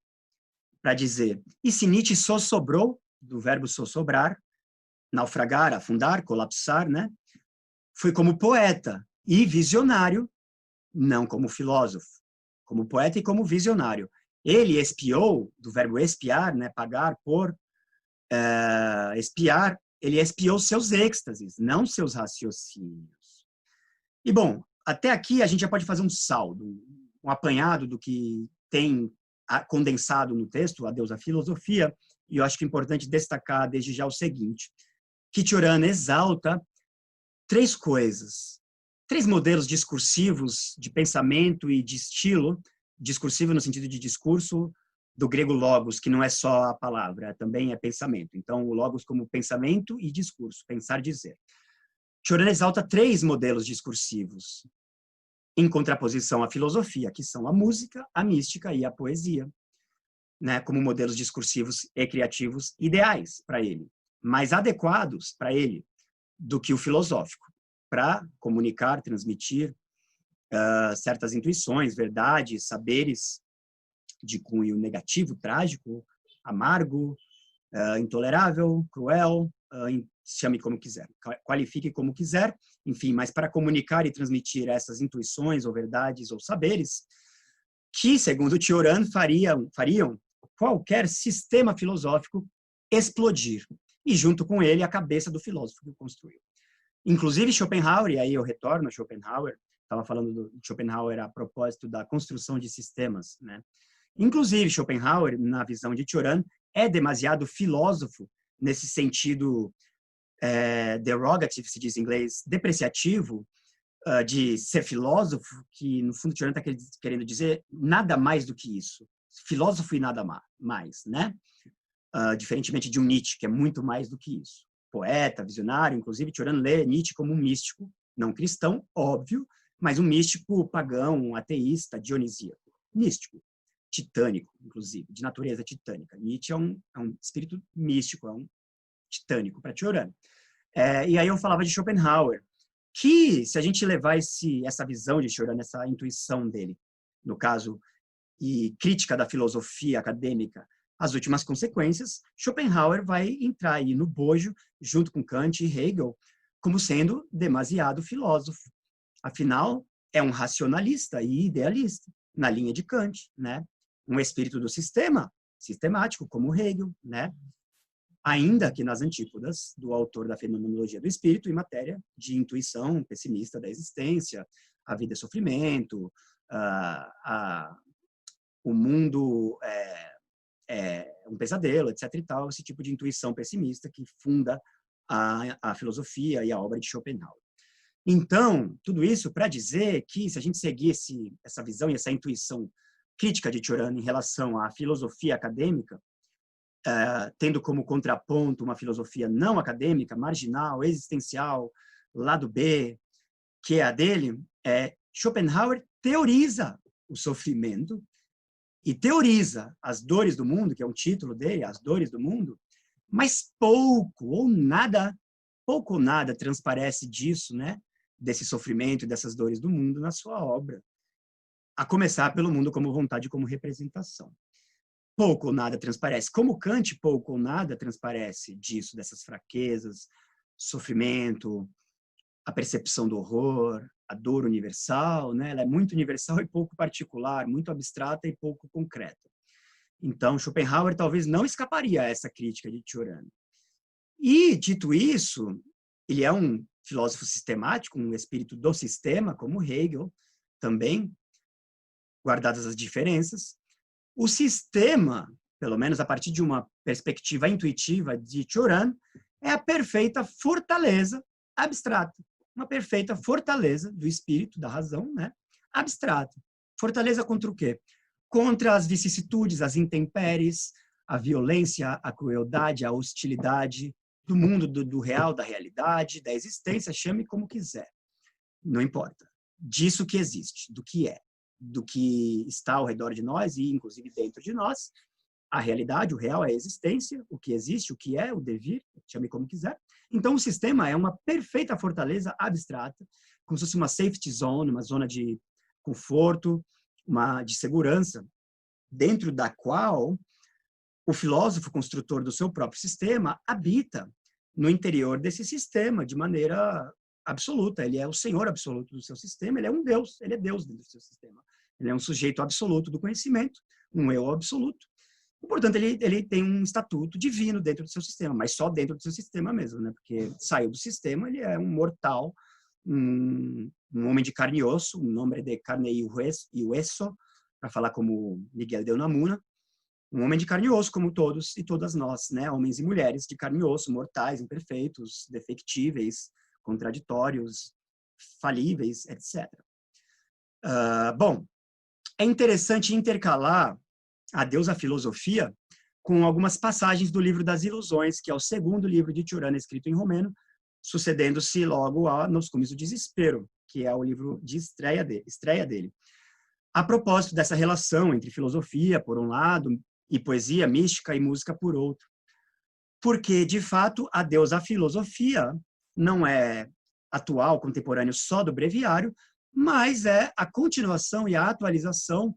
para dizer: e se Nietzsche só sobrou, do verbo sossobrar, naufragar, afundar, colapsar, né? Foi como poeta e visionário, não como filósofo, como poeta e como visionário. Ele espiou, do verbo espiar, né, pagar por espiar, ele espiou seus êxtases, não seus raciocínios. E, bom, até aqui a gente já pode fazer um saldo, um apanhado do que tem condensado no texto, Adeus à Filosofia, e eu acho que é importante destacar desde já o seguinte, que Cioran exalta três coisas, três modelos discursivos de pensamento e de estilo, discursivo no sentido de discurso, do grego logos, que não é só a palavra, também é pensamento. Então, o logos como pensamento e discurso, pensar, dizer. Cioran exalta três modelos discursivos, em contraposição à filosofia, que são a música, a mística e a poesia, né, como modelos discursivos e criativos ideais para ele, mais adequados para ele do que o filosófico, para comunicar, transmitir certas intuições, verdades, saberes de cunho negativo, trágico, amargo, intolerável, cruel, chame como quiser, qualifique como quiser, enfim, mas para comunicar e transmitir essas intuições ou verdades ou saberes que, segundo Cioran, fariam qualquer sistema filosófico explodir, e junto com ele a cabeça do filósofo que o construiu. Inclusive Schopenhauer, e aí eu retorno a Schopenhauer, estava falando de Schopenhauer a propósito da construção de sistemas, né? Inclusive Schopenhauer, na visão de Cioran, é demasiado filósofo nesse sentido derogative, se diz em inglês, depreciativo, de ser filósofo, que no fundo Cioran está querendo dizer nada mais do que isso. Filósofo e nada mais, né? Diferentemente de um Nietzsche, que é muito mais do que isso. Poeta, visionário, inclusive Cioran lê Nietzsche como um místico, não cristão, óbvio, mas um místico pagão, um ateísta, dionisíaco. Místico, titânico, inclusive, de natureza titânica. Nietzsche é um espírito místico, é um titânico para Cioran. E aí eu falava de Schopenhauer, que se a gente levar essa visão de Cioran, essa intuição dele, no caso, e crítica da filosofia acadêmica, as últimas consequências, Schopenhauer vai entrar aí no bojo, junto com Kant e Hegel, como sendo demasiado filósofo. Afinal, é um racionalista e idealista, na linha de Kant, né? Um espírito do sistema, sistemático, como Hegel, né? Ainda que nas antípodas do autor da Fenomenologia do Espírito, em matéria de intuição pessimista da existência, a vida é sofrimento, o mundo é um pesadelo, etc. e tal, esse tipo de intuição pessimista que funda a filosofia e a obra de Schopenhauer. Então, tudo isso para dizer que, se a gente seguir essa visão e essa intuição crítica de Cioran em relação à filosofia acadêmica, tendo como contraponto uma filosofia não acadêmica, marginal, existencial, lado B, que é a dele, Schopenhauer teoriza o sofrimento e teoriza as dores do mundo, que é um título dele, As Dores do Mundo, mas pouco ou nada transparece disso, né? Desse sofrimento e dessas dores do mundo na sua obra. A começar pelo mundo como vontade, como representação. Pouco ou nada transparece. Como Kant, pouco ou nada transparece disso, dessas fraquezas, sofrimento, a percepção do horror, a dor universal, né? Ela é muito universal e pouco particular, muito abstrata e pouco concreta. Então, Schopenhauer talvez não escaparia a essa crítica de Cioran. E, dito isso, ele é um filósofo sistemático, um espírito do sistema, como Hegel, também, guardadas as diferenças. O sistema, pelo menos a partir de uma perspectiva intuitiva de Cioran, é a perfeita fortaleza abstrata. Uma perfeita fortaleza do espírito, da razão, né? Abstrata. Fortaleza contra o quê? Contra as vicissitudes, as intempéries, a violência, a crueldade, a hostilidade do mundo, do real, da realidade, da existência, chame como quiser. Não importa. Disso que existe, do que está ao redor de nós e, inclusive, dentro de nós, a realidade, o real, a existência, o que existe, o que é, o devir, chame como quiser. Então, o sistema é uma perfeita fortaleza abstrata, como se fosse uma safety zone, uma zona de conforto, de segurança, dentro da qual o filósofo construtor do seu próprio sistema habita no interior desse sistema de maneira absoluta. Ele é o senhor absoluto do seu sistema, ele é um Deus, ele é Deus dentro do seu sistema. Ele é um sujeito absoluto do conhecimento, um eu absoluto. E, portanto, ele tem um estatuto divino dentro do seu sistema, mas só dentro do seu sistema mesmo, né? Porque saiu do sistema, ele é um mortal, um homem de carne e osso, um homem de carne e hueso, para falar como Miguel de Unamuno, um homem de carne e osso, como todos e todas nós, né? Homens e mulheres de carne e osso, mortais, imperfeitos, defectíveis, contraditórios, falíveis, etc. Bom, é interessante intercalar a Deus, a filosofia, com algumas passagens do livro das Ilusões, que é o segundo livro de Cioran, escrito em romeno, sucedendo-se logo Nos Cumes do Desespero, que é o livro de estreia dele. A propósito dessa relação entre filosofia, por um lado, e poesia, mística e música, por outro. Porque, de fato, a Deus, a filosofia, não é atual, contemporâneo só do breviário, mas é a continuação e a atualização,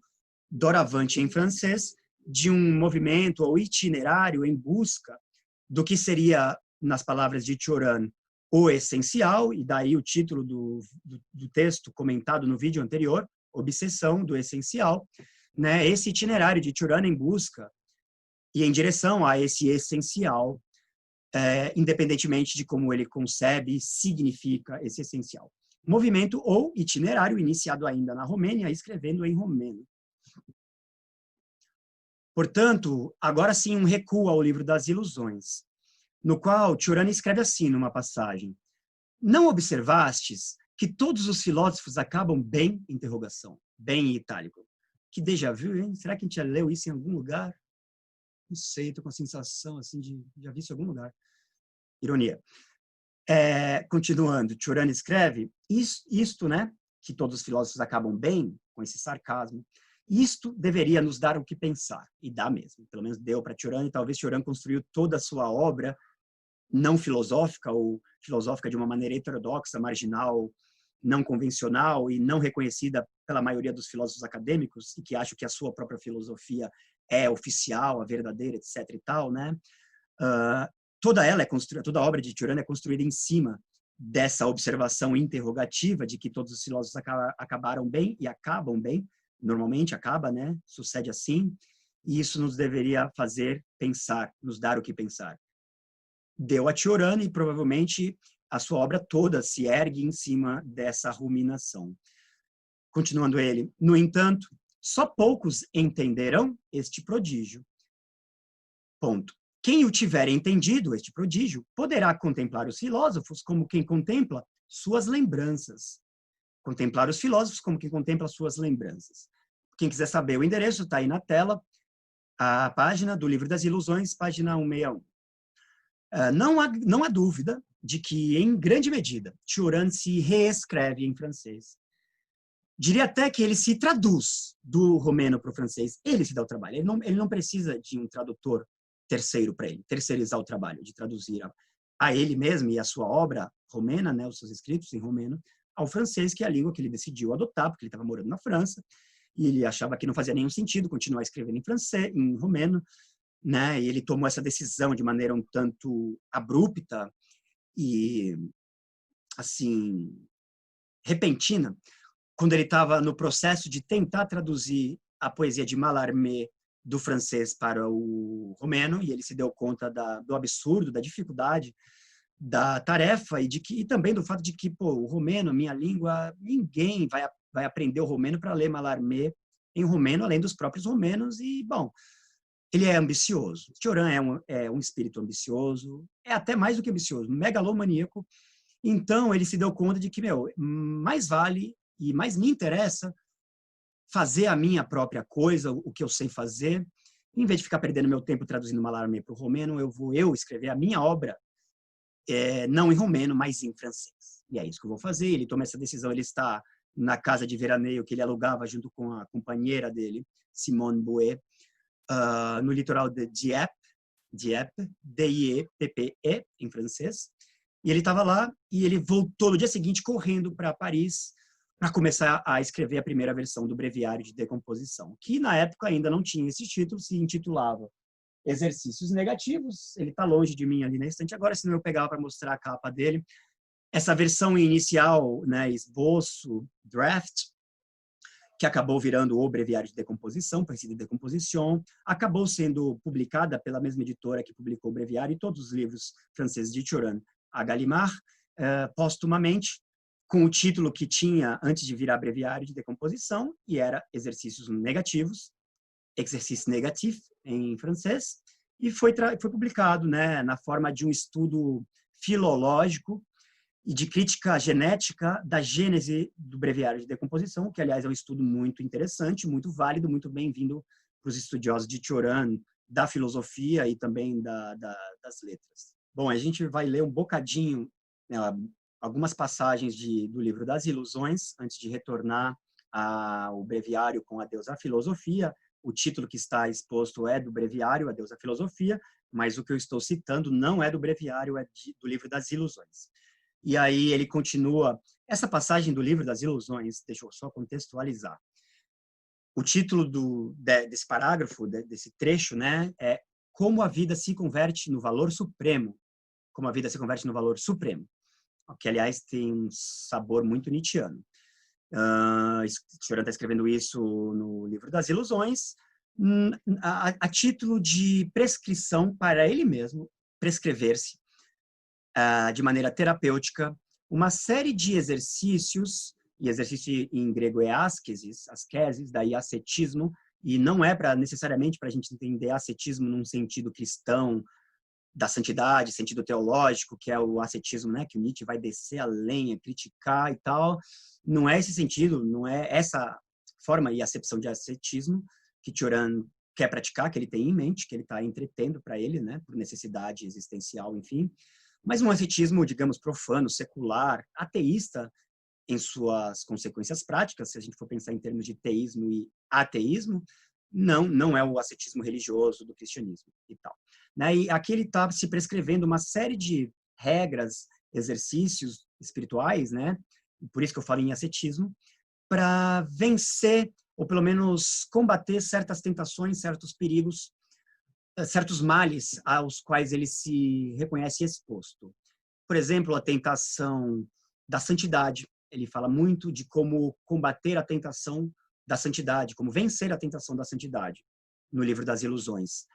doravante em francês, de um movimento ou itinerário em busca do que seria, nas palavras de Cioran, o essencial, e daí o título do texto comentado no vídeo anterior, Obsessão do Essencial, né? Esse itinerário de Cioran em busca e em direção a esse essencial, independentemente de como ele concebe e significa esse essencial. Movimento ou itinerário iniciado ainda na Romênia, escrevendo em romeno. Portanto, agora sim um recuo ao livro das Ilusões, no qual Cioran escreve assim numa passagem: não observastes que todos os filósofos acabam bem? Interrogação. Bem em itálico. Que déjà vu, hein? Será que a gente já leu isso em algum lugar? Não sei, estou com a sensação assim de já vi isso em algum lugar. Ironia. Continuando, Cioran escreve isto, né? Que todos os filósofos acabam bem, com esse sarcasmo. Isto deveria nos dar o que pensar, e dá mesmo. Pelo menos deu para Cioran, e talvez Cioran construiu toda a sua obra não filosófica, ou filosófica de uma maneira heterodoxa, marginal, não convencional e não reconhecida pela maioria dos filósofos acadêmicos, e que acham que a sua própria filosofia é oficial, a verdadeira, etc. e tal, né? Toda a obra de Cioran é construída em cima dessa observação interrogativa de que todos os filósofos acabaram bem e acabam bem, normalmente acaba, né? Sucede assim, e isso nos deveria fazer pensar, nos dar o que pensar. Deu a Cioran e provavelmente a sua obra toda se ergue em cima dessa ruminação. Continuando ele, no entanto, só poucos entenderão este prodígio. Ponto. Quem o tiver entendido, este prodígio, poderá contemplar os filósofos como quem contempla suas lembranças. Contemplar os filósofos como quem contempla suas lembranças. Quem quiser saber o endereço, está aí na tela, a página do Livro das Ilusões, página 161. Não há dúvida de que, em grande medida, Cioran se reescreve em francês. Diria até que ele se traduz do romeno para o francês. Ele se dá o trabalho. Ele não precisa de um tradutor terceiro para ele, terceirizar o trabalho de traduzir a ele mesmo e a sua obra romena, né, os seus escritos em romeno, ao francês, que é a língua que ele decidiu adotar, porque ele estava morando na França, e ele achava que não fazia nenhum sentido continuar escrevendo em francês, em romeno, né, e ele tomou essa decisão de maneira um tanto abrupta e, assim, repentina, quando ele estava no processo de tentar traduzir a poesia de Mallarmé do francês para o romeno, e ele se deu conta do absurdo, da dificuldade da tarefa e também do fato de que, o romeno, minha língua, ninguém vai aprender o romeno para ler Mallarmé em romeno, além dos próprios romenos, e, bom, ele é ambicioso. Cioran é um espírito ambicioso, é até mais do que ambicioso, megalomaníaco. Então, ele se deu conta de que, mais vale e mais me interessa fazer a minha própria coisa, o que eu sei fazer. Em vez de ficar perdendo meu tempo traduzindo Mallarmé para o romeno, eu vou escrever a minha obra, não em romeno, mas em francês. E é isso que eu vou fazer. Ele toma essa decisão, ele está na casa de veraneio que ele alugava junto com a companheira dele, Simone Bouet, no litoral de Dieppe, D-I-E-P-P-E, em francês. E ele estava lá e ele voltou no dia seguinte correndo para Paris para começar a escrever a primeira versão do Breviário de Decomposição, que na época ainda não tinha esse título, se intitulava Exercícios Negativos. Ele está longe de mim ali na estante agora, senão eu pegava para mostrar a capa dele. Essa versão inicial, né, esboço, draft, que acabou virando o Breviário de Decomposição, Principe de Decomposition, acabou sendo publicada pela mesma editora que publicou o Breviário e todos os livros franceses de Cioran, a Gallimard, póstumamente, com o título que tinha antes de virar Breviário de Decomposição, e era Exercícios Negativos, Exercice Négatif, em francês, e foi publicado, né, na forma de um estudo filológico e de crítica genética da gênese do Breviário de Decomposição, que, aliás, é um estudo muito interessante, muito válido, muito bem-vindo para os estudiosos de Cioran, da filosofia e também das letras. Bom, a gente vai ler um bocadinho, né, algumas passagens do Livro das Ilusões, antes de retornar ao Breviário com Adeus à Filosofia. O título que está exposto é do Breviário, Adeus à Filosofia, mas o que eu estou citando não é do Breviário, é do Livro das Ilusões. E aí ele continua, essa passagem do Livro das Ilusões, deixa eu só contextualizar. O título desse parágrafo, desse trecho, né, é Como a vida se converte no valor supremo. Como a vida se converte no valor supremo. Que, aliás, tem um sabor muito nietzschiano. Cioran está escrevendo isso no Livro das Ilusões, a título de prescrição para ele mesmo, prescrever-se de maneira terapêutica uma série de exercícios, e exercício em grego é askesis, daí ascetismo, e não é necessariamente para a gente entender ascetismo num sentido cristão, da santidade, sentido teológico, que é o ascetismo, né, que o Nietzsche vai descer a lenha, criticar e tal. Não é esse sentido, não é essa forma e acepção de ascetismo que Cioran quer praticar, que ele tem em mente, que ele está entretendo para ele, né, por necessidade existencial, enfim. Mas um ascetismo, digamos, profano, secular, ateísta em suas consequências práticas, se a gente for pensar em termos de teísmo e ateísmo, não é o ascetismo religioso do cristianismo e tal. Né? E aqui ele está se prescrevendo uma série de regras, exercícios espirituais, né? Por isso que eu falo em ascetismo, para vencer, ou pelo menos combater certas tentações, certos perigos, certos males aos quais ele se reconhece exposto. por exemplo, a tentação da santidade. Ele fala muito de como combater a tentação da santidade, como vencer a tentação da santidade, no livro das Ilusões.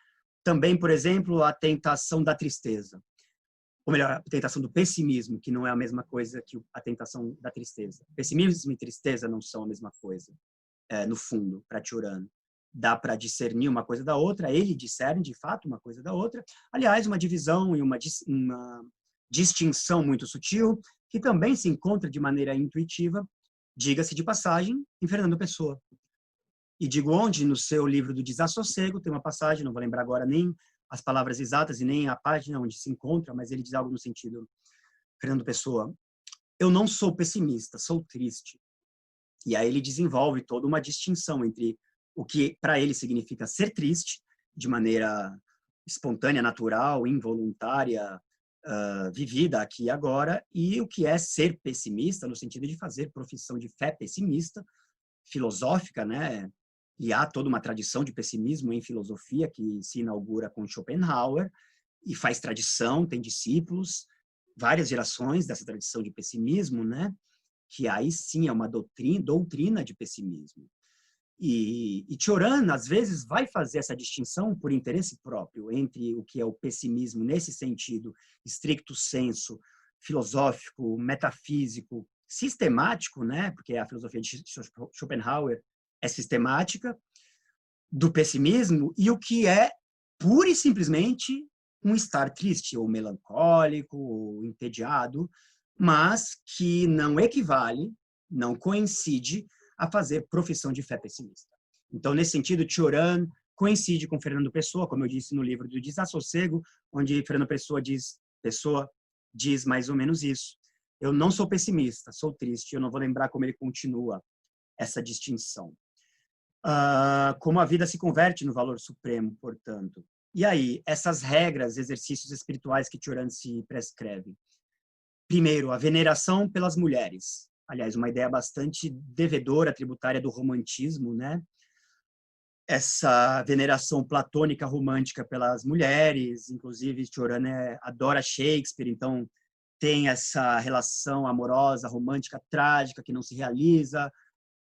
Também, por exemplo, a tentação da tristeza. Ou melhor, a tentação do pessimismo, que não é a mesma coisa que a tentação da tristeza. Pessimismo e tristeza não são a mesma coisa, no fundo, para Cioran. Dá para discernir uma coisa da outra, ele discerne, de fato, uma coisa da outra. Aliás, uma divisão e uma distinção muito sutil, que também se encontra de maneira intuitiva, diga-se de passagem, em Fernando Pessoa. E digo onde, no seu livro do Desassossego, tem uma passagem, não vou lembrar agora nem as palavras exatas e nem a página onde se encontra, mas ele diz algo no sentido, Fernando Pessoa, eu não sou pessimista, sou triste. E aí ele desenvolve toda uma distinção entre o que para ele significa ser triste, de maneira espontânea, natural, involuntária, vivida aqui e agora, e o que é ser pessimista, no sentido de fazer profissão de fé pessimista, filosófica, né? E há toda uma tradição de pessimismo em filosofia que se inaugura com Schopenhauer e faz tradição, tem discípulos, várias gerações dessa tradição de pessimismo, né? Que aí sim é uma doutrina de pessimismo. E Cioran, às vezes, vai fazer essa distinção por interesse próprio entre o que é o pessimismo nesse sentido stricto sensu, filosófico, metafísico, sistemático, né? Porque a filosofia de Schopenhauer é sistemática, do pessimismo, e o que é pura e simplesmente um estar triste, ou melancólico, ou entediado, mas que não equivale, não coincide a fazer profissão de fé pessimista. Então, nesse sentido, Cioran coincide com Fernando Pessoa, como eu disse no livro do Desassossego, onde Fernando Pessoa diz mais ou menos isso. Eu não sou pessimista, sou triste. Eu não vou lembrar como ele continua essa distinção. Como a vida se converte no valor supremo, portanto. E aí, essas regras, exercícios espirituais que Cioran se prescreve. Primeiro, a veneração pelas mulheres. Aliás, uma ideia bastante devedora, tributária do romantismo, né? Essa veneração platônica romântica pelas mulheres, inclusive Cioran adora Shakespeare, então tem essa relação amorosa, romântica, trágica, que não se realiza,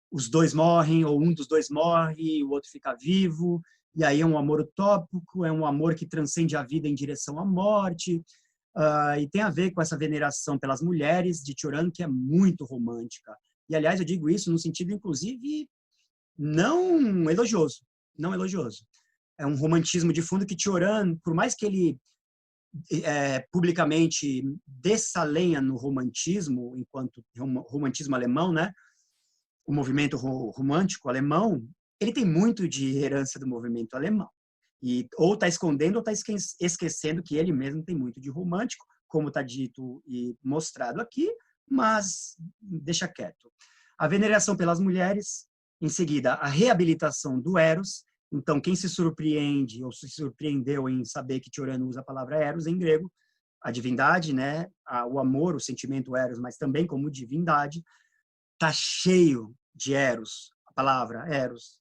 os dois morrem, ou um dos dois morre, o outro fica vivo, e aí é um amor utópico, é um amor que transcende a vida em direção à morte, e tem a ver com essa veneração pelas mulheres de Cioran, que é muito romântica. E, aliás, eu digo isso no sentido, inclusive, não elogioso. Não elogioso. É um romantismo de fundo que Cioran, por mais que ele publicamente desça a lenha no romantismo, enquanto romantismo alemão, né? O movimento romântico alemão, ele tem muito de herança do movimento alemão. E ou está escondendo ou está esquecendo que ele mesmo tem muito de romântico, como está dito e mostrado aqui, mas deixa quieto. A veneração pelas mulheres, em seguida, a reabilitação do Eros. Então, quem se surpreende ou se surpreendeu em saber que Cioran usa a palavra Eros em grego, a divindade, né? O amor, o sentimento Eros, mas também como divindade, está cheio de Eros, a palavra Eros,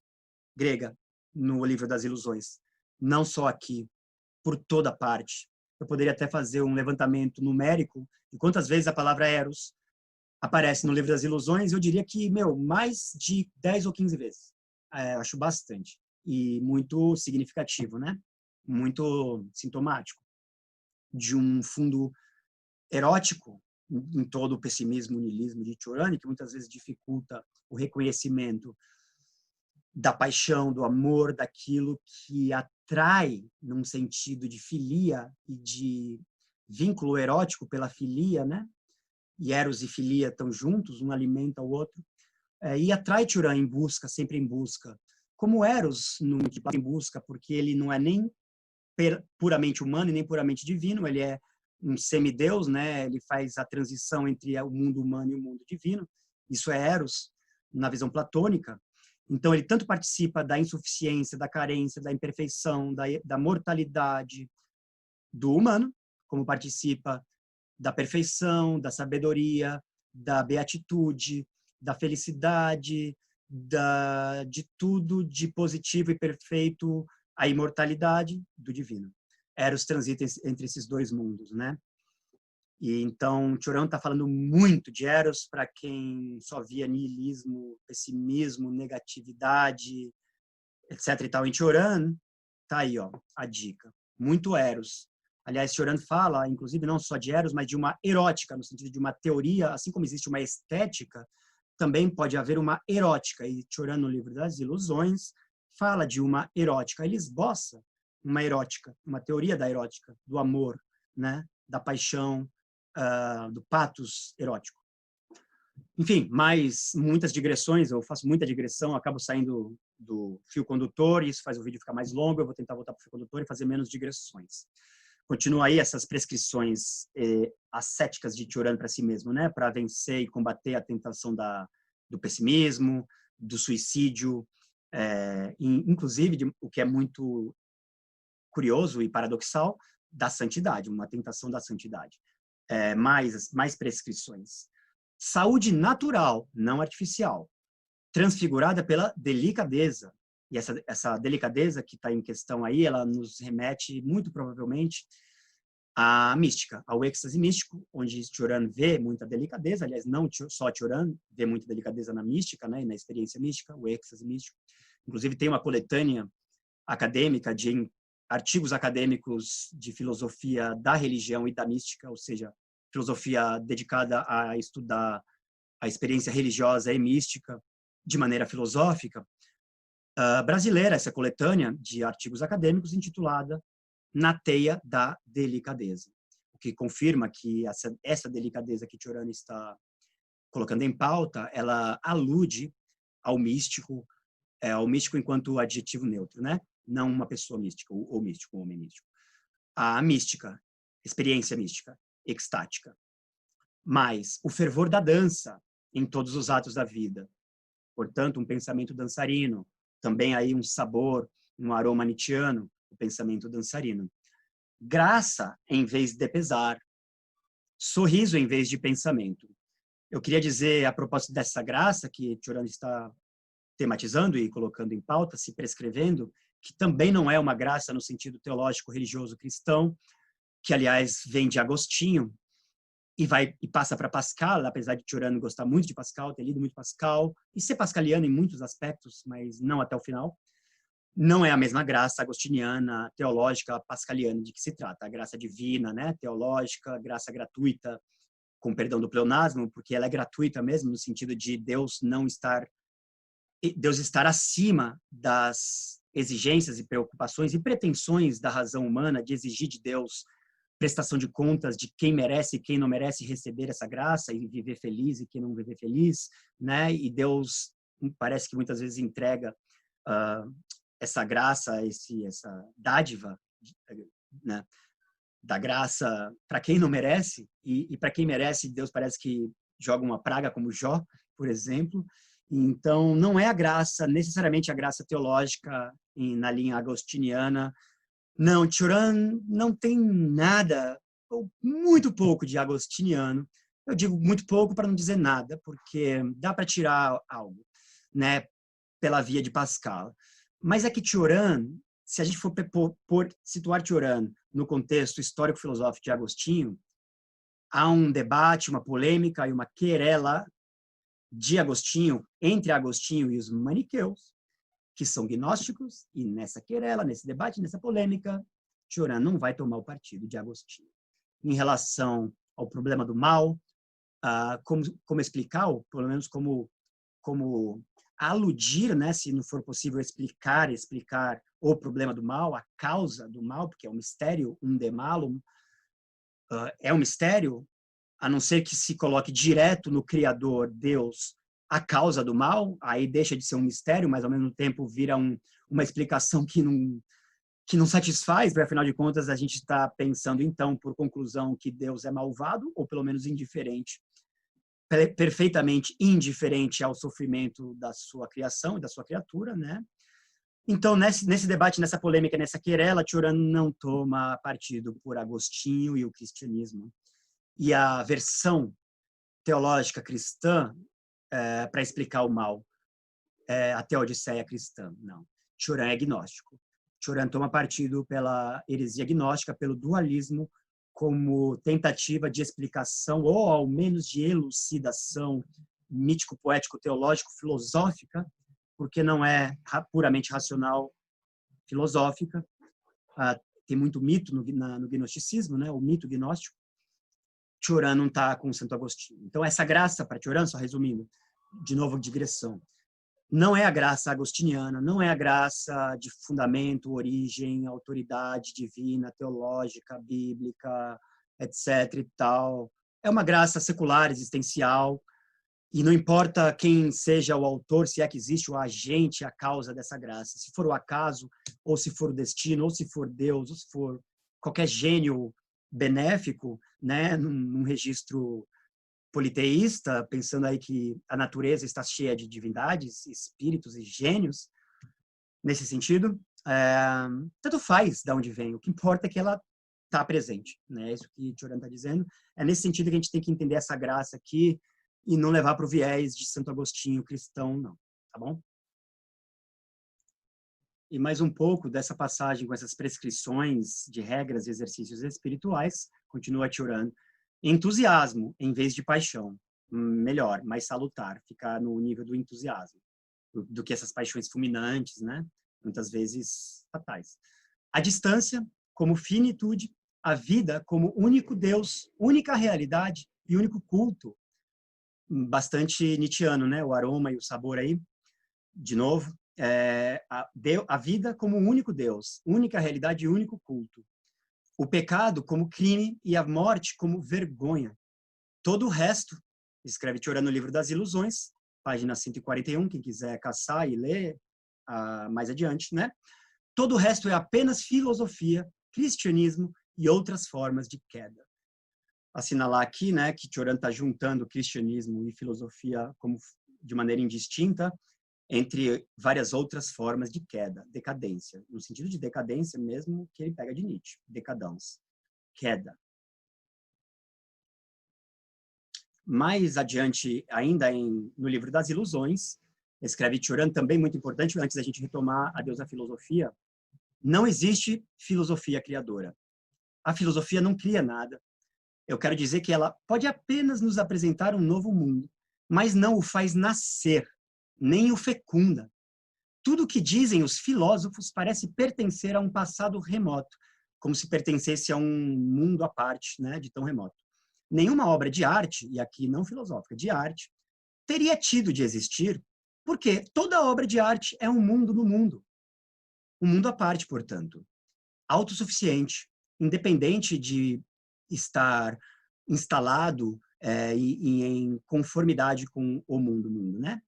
grega, no livro das Ilusões. Não só aqui, por toda parte. Eu poderia até fazer um levantamento numérico de quantas vezes a palavra Eros aparece no livro das Ilusões. Eu diria que, mais de 10 ou 15 vezes. Eu acho bastante. E muito significativo, né? Muito sintomático de um fundo erótico em todo o pessimismo, niilismo de Cioran, que muitas vezes dificulta o reconhecimento da paixão, do amor, daquilo que atrai num sentido de filia e de vínculo erótico pela filia, né? E Eros e filia estão juntos, um alimenta o outro. E atrai Cioran em busca, sempre em busca. Como Eros, em busca, porque ele não é nem puramente humano e nem puramente divino, ele é um semideus, né? Ele faz a transição entre o mundo humano e o mundo divino. Isso é Eros, na visão platônica. Então, ele tanto participa da insuficiência, da carência, da imperfeição, da mortalidade do humano, como participa da perfeição, da sabedoria, da beatitude, da felicidade, de tudo de positivo e perfeito, a imortalidade do divino. Eros transita entre esses dois mundos, né? E então Cioran está falando muito de Eros para quem só via niilismo, pessimismo, negatividade, etc. e tal. Em Cioran tá aí, ó, a dica. Muito Eros. Aliás, Cioran fala, inclusive, não só de Eros, mas de uma erótica, no sentido de uma teoria, assim como existe uma estética, também pode haver uma erótica. E Cioran, no livro das Ilusões, fala de uma erótica. Ele esboça uma erótica, uma teoria da erótica, do amor, né? Da paixão, do patos erótico. Enfim, mais muitas digressões, eu faço muita digressão, acabo saindo do fio condutor, e isso faz o vídeo ficar mais longo, eu vou tentar voltar para o fio condutor e fazer menos digressões. Continua aí essas prescrições ascéticas de Cioran para si mesmo, né? Para vencer e combater a tentação do pessimismo, do suicídio, inclusive, o que é muito curioso e paradoxal, da santidade, uma tentação da santidade. Mais prescrições. Saúde natural, não artificial, transfigurada pela delicadeza. E essa delicadeza que está em questão aí, ela nos remete, muito provavelmente, à mística, ao êxtase místico, onde Cioran vê muita delicadeza. Aliás, não só Cioran vê muita delicadeza na mística, né, e na experiência mística, o êxtase místico. Inclusive, tem uma coletânea acadêmica de artigos acadêmicos de filosofia da religião e da mística, ou seja, filosofia dedicada a estudar a experiência religiosa e mística de maneira filosófica, brasileira, essa coletânea de artigos acadêmicos intitulada Na Teia da Delicadeza, o que confirma que essa delicadeza que Cioran está colocando em pauta, ela alude ao místico enquanto adjetivo neutro, né? Não uma pessoa mística, ou místico, ou homem místico. A mística, experiência mística, extática. Mas o fervor da dança em todos os atos da vida. Portanto, um pensamento dançarino. Também aí um sabor, um aroma nietzschiano, o pensamento dançarino. Graça em vez de pesar. Sorriso em vez de pensamento. Eu queria dizer, a propósito dessa graça que Cioran está tematizando e colocando em pauta, se prescrevendo, que também não é uma graça no sentido teológico, religioso, cristão, que, aliás, vem de Agostinho e passa para Pascal, apesar de Cioran gostar muito de Pascal, ter lido muito Pascal, e ser pascaliano em muitos aspectos, mas não até o final. Não é a mesma graça agostiniana, teológica, pascaliana de que se trata. A graça divina, né, teológica, graça gratuita, com perdão do pleonasmo, porque ela é gratuita mesmo, no sentido de Deus estar acima das exigências e preocupações e pretensões da razão humana de exigir de Deus prestação de contas de quem merece e quem não merece receber essa graça e viver feliz e quem não viver feliz, né? E Deus parece que muitas vezes entrega essa graça, essa dádiva, né, da graça para quem não merece, e para quem merece, Deus parece que joga uma praga como Jó, por exemplo. Então, não é a graça, necessariamente a graça teológica na linha agostiniana. Não, Cioran não tem nada, ou muito pouco de agostiniano. Eu digo muito pouco para não dizer nada, porque dá para tirar algo, né, pela via de Pascal. Mas é que Cioran, se a gente for situar Cioran no contexto histórico-filosófico de Agostinho, há um debate, uma polêmica e uma querela de Agostinho, entre Agostinho e os maniqueus, que são gnósticos, e nessa querela, nesse debate, nessa polêmica, Cioran não vai tomar o partido de Agostinho. Em relação ao problema do mal, como explicar, ou pelo menos como aludir, né, se não for possível explicar o problema do mal, a causa do mal, porque é um mistério, um de malum, é um mistério, a não ser que se coloque direto no Criador, Deus, a causa do mal, aí deixa de ser um mistério, mas ao mesmo tempo vira uma explicação que não satisfaz, porque afinal de contas a gente está pensando então, por conclusão, que Deus é malvado, ou pelo menos indiferente, perfeitamente indiferente ao sofrimento da sua criação e da sua criatura, né? Então, nesse debate, nessa polêmica, nessa querela, Cioran não toma partido por Agostinho e o cristianismo. E a versão teológica cristã para explicar o mal, a teodiceia cristã, não. Cioran é gnóstico. Cioran toma partido pela heresia gnóstica, pelo dualismo como tentativa de explicação ou ao menos de elucidação mítico-poético-teológico-filosófica, porque não é puramente racional filosófica. Tem muito mito no gnosticismo, né? O mito gnóstico. Cioran não está com Santo Agostinho. Então, essa graça para Cioran, só resumindo, de novo, digressão, não é a graça agostiniana, não é a graça de fundamento, origem, autoridade divina, teológica, bíblica, etc. e tal. É uma graça secular, existencial, e não importa quem seja o autor, se é que existe o agente, a causa dessa graça. Se for o acaso, ou se for o destino, ou se for Deus, ou se for qualquer gênio benéfico, né, num registro politeísta, pensando aí que a natureza está cheia de divindades, espíritos e gênios, nesse sentido, tanto faz de onde vem, o que importa é que ela está presente, né? É isso que Cioran está dizendo. É nesse sentido que a gente tem que entender essa graça aqui e não levar para o viés de Santo Agostinho cristão, não, tá bom? E mais um pouco dessa passagem com essas prescrições de regras e exercícios espirituais, continua Cioran. Entusiasmo em vez de paixão. Melhor, mais salutar, ficar no nível do entusiasmo, do que essas paixões fulminantes, né? Muitas vezes fatais. A distância como finitude, a vida como único Deus, única realidade e único culto. Bastante nietzschiano, né? O aroma e o sabor aí, de novo. A vida como único Deus, única realidade e único culto. O pecado como crime e a morte como vergonha. Todo o resto, escreve Cioran no livro das Ilusões, página 141, quem quiser caçar e ler mais adiante, né? Todo o resto é apenas filosofia, cristianismo e outras formas de queda. Assinalar aqui, né, que Cioran está juntando cristianismo e filosofia como de maneira indistinta, entre várias outras formas de queda, decadência, no sentido de decadência mesmo que ele pega de Nietzsche, decadence, queda. Mais adiante, ainda no livro das Ilusões, escreve Cioran, também muito importante, antes da gente retomar a deusa filosofia, não existe filosofia criadora. A filosofia não cria nada. Eu quero dizer que ela pode apenas nos apresentar um novo mundo, mas não o faz nascer, nem o fecunda. Tudo o que dizem os filósofos parece pertencer a um passado remoto, como se pertencesse a um mundo à parte, né, de tão remoto. Nenhuma obra de arte, e aqui não filosófica, de arte, teria tido de existir, porque toda obra de arte é um mundo no mundo. Um mundo à parte, portanto. Autossuficiente, independente de estar instalado e em conformidade com o mundo, né?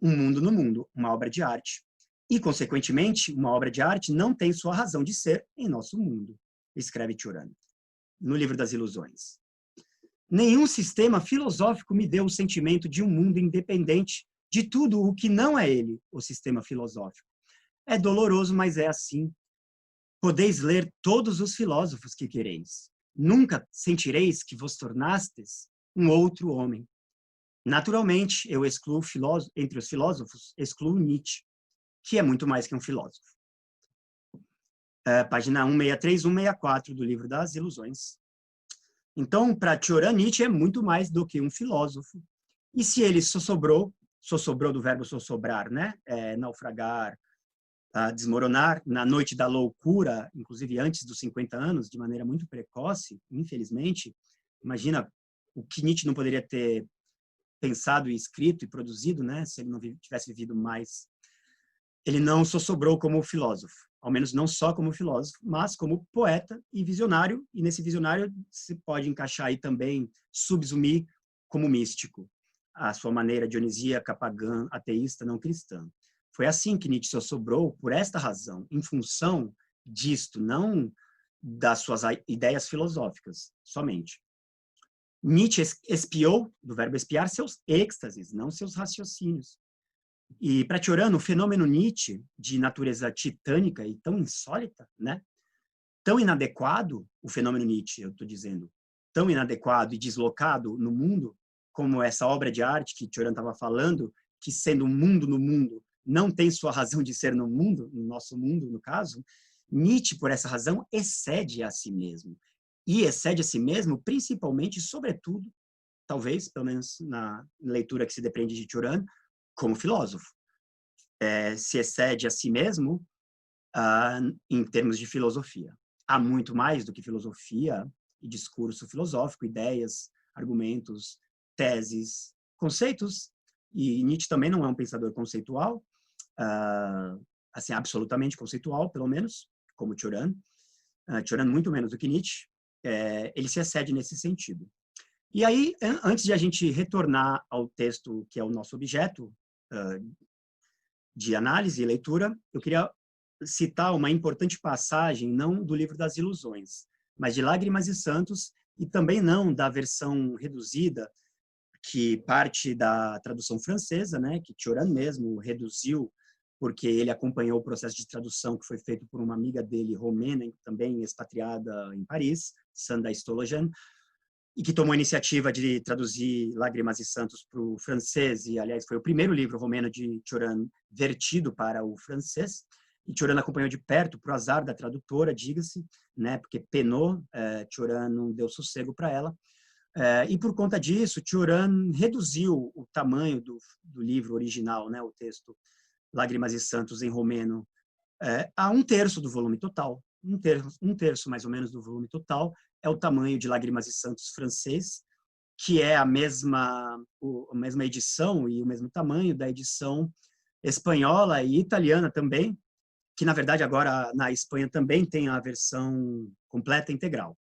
Um mundo no mundo, uma obra de arte. E, consequentemente, uma obra de arte não tem sua razão de ser em nosso mundo, escreve Cioran, no livro das Ilusões. Nenhum sistema filosófico me deu o sentimento de um mundo independente de tudo o que não é ele, o sistema filosófico. É doloroso, mas é assim. Podeis ler todos os filósofos que quereis. Nunca sentireis que vos tornastes um outro homem. Naturalmente, eu excluo entre os filósofos, excluo Nietzsche, que é muito mais que um filósofo. Página 163, 164 do livro das Ilusões. Então, para Cioran, Nietzsche é muito mais do que um filósofo. E se ele sossobrou do verbo sossobrar, né? Naufragar, desmoronar na noite da loucura, inclusive antes dos 50 anos, de maneira muito precoce, infelizmente. Imagina o que Nietzsche não poderia ter pensado e escrito e produzido, né, se ele não tivesse vivido mais. Ele não sossobrou como filósofo, ao menos não só como filósofo, mas como poeta e visionário, e nesse visionário se pode encaixar aí também, subsumir como místico, a sua maneira dionisíaca, pagã, ateísta, não cristã. Foi assim que Nietzsche sossobrou, por esta razão, em função disto, não das suas ideias filosóficas, somente. Nietzsche espiou, do verbo espiar, seus êxtases, não seus raciocínios. E para Cioran, o fenômeno Nietzsche, de natureza titânica e tão insólita, né? Tão inadequado, o fenômeno Nietzsche, eu estou dizendo, tão inadequado e deslocado no mundo, como essa obra de arte que Cioran estava falando, que sendo um mundo no mundo, não tem sua razão de ser no mundo, no nosso mundo, no caso, Nietzsche, por essa razão, excede a si mesmo. e excede a si mesmo, principalmente, sobretudo, talvez, pelo menos na leitura que se depreende de Turan, como filósofo. Se excede a si mesmo em termos de filosofia. Há muito mais do que filosofia e discurso filosófico, ideias, argumentos, teses, conceitos, e Nietzsche também não é um pensador conceitual, assim, absolutamente conceitual, pelo menos, como Turan. Turan muito menos do que Nietzsche, ele se excede nesse sentido. E aí, antes de a gente retornar ao texto que é o nosso objeto de análise e leitura, eu queria citar uma importante passagem, não do Livro das Ilusões, mas de Lágrimas e Santos, e também não da versão reduzida, que parte da tradução francesa, né, que Turan mesmo reduziu, porque ele acompanhou o processo de tradução que foi feito por uma amiga dele, romena, também expatriada em Paris, Sanda Stolojan, e que tomou a iniciativa de traduzir Lágrimas e Santos para o francês, e, aliás, foi o primeiro livro romeno de Turan vertido para o francês, e Turan acompanhou de perto, por azar da tradutora, diga-se, né, porque penou, Turan não deu sossego para ela, e por conta disso, Turan reduziu o tamanho do livro original, né, o texto Lágrimas e Santos em romeno, a 1/3 do volume total. Um terço, mais ou menos, do volume total é o tamanho de Lágrimas e Santos francês, que é a mesma edição e o mesmo tamanho da edição espanhola e italiana também, que, na verdade, agora na Espanha também tem a versão completa integral,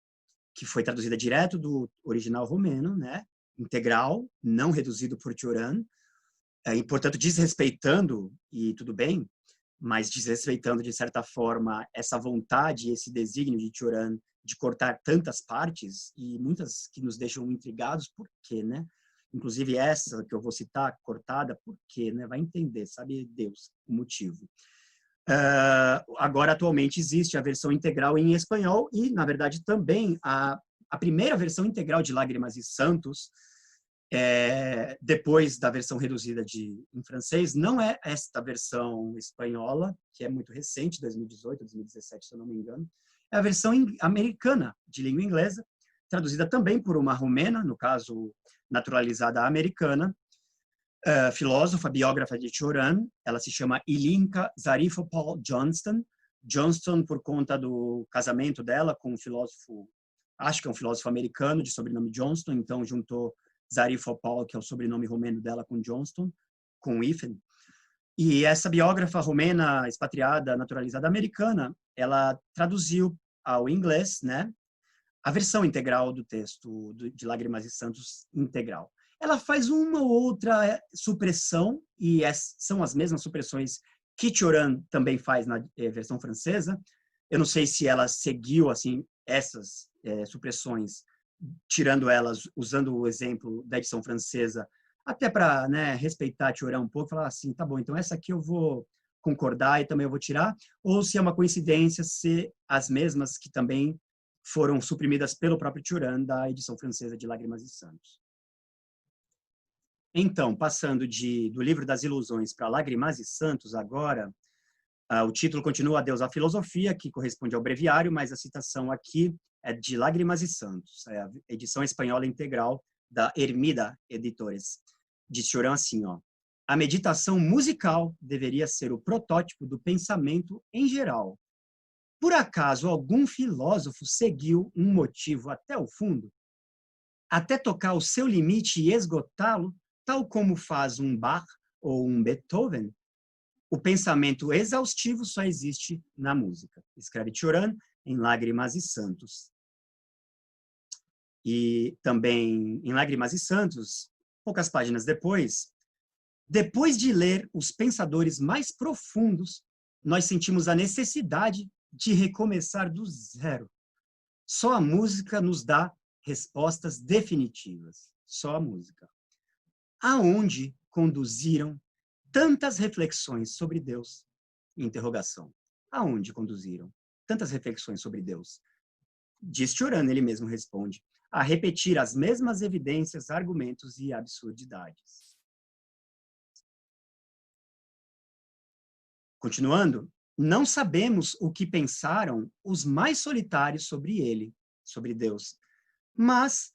que foi traduzida direto do original romeno, né? Integral, não reduzido por Turan, e, portanto, desrespeitando, e tudo bem, mas desrespeitando, de certa forma, essa vontade, esse desígnio de Turan de cortar tantas partes, e muitas que nos deixam intrigados, por quê, né? Inclusive essa que eu vou citar, cortada, por quê, né? Vai entender, sabe Deus o motivo. Agora, atualmente, existe a versão integral em espanhol e, na verdade, também a primeira versão integral de Lágrimas e Santos, depois da versão reduzida em francês, não é esta versão espanhola, que é muito recente, 2018, 2017, se eu não me engano, é a versão americana, de língua inglesa, traduzida também por uma romena, no caso, naturalizada americana, filósofa, biógrafa de Turan. Ela se chama Ilinka Zarifopol Johnston. Johnston por conta do casamento dela com um filósofo, acho que é um filósofo americano de sobrenome Johnston, então juntou Zarifopol, que é o sobrenome romeno dela, com Johnston, com hífen. E essa biógrafa romena, expatriada, naturalizada americana, ela traduziu ao inglês, né, a versão integral do texto de Lágrimas e Santos integral. Ela faz uma ou outra supressão, e são as mesmas supressões que Turan também faz na versão francesa. Eu não sei se ela seguiu assim essas supressões, tirando elas, usando o exemplo da edição francesa, até para, né, respeitar Turan um pouco, falar assim, tá bom, então essa aqui eu vou concordar e também eu vou tirar, ou se é uma coincidência ser as mesmas que também foram suprimidas pelo próprio Turan da edição francesa de Lágrimas e Santos. Então, passando do Livro das Ilusões para Lágrimas e Santos, agora, o título continua Adeus à Filosofia, que corresponde ao breviário, mas a citação aqui é de Lágrimas e Santos, é a edição espanhola integral da Hermida Editores. Diz Turan assim, ó: a meditação musical deveria ser o protótipo do pensamento em geral. Por acaso algum filósofo seguiu um motivo até o fundo? Até tocar o seu limite e esgotá-lo, tal como faz um Bach ou um Beethoven? O pensamento exaustivo só existe na música. Escreve Turan em Lágrimas e Santos. E também em Lágrimas e Santos, poucas páginas depois de ler os pensadores mais profundos, nós sentimos a necessidade de recomeçar do zero. Só a música nos dá respostas definitivas. Só a música. Aonde conduziram tantas reflexões sobre Deus? Interrogação. Aonde conduziram tantas reflexões sobre Deus? Diz Turan, ele mesmo responde, a repetir as mesmas evidências, argumentos e absurdidades. Continuando, não sabemos o que pensaram os mais solitários sobre ele, sobre Deus. Mas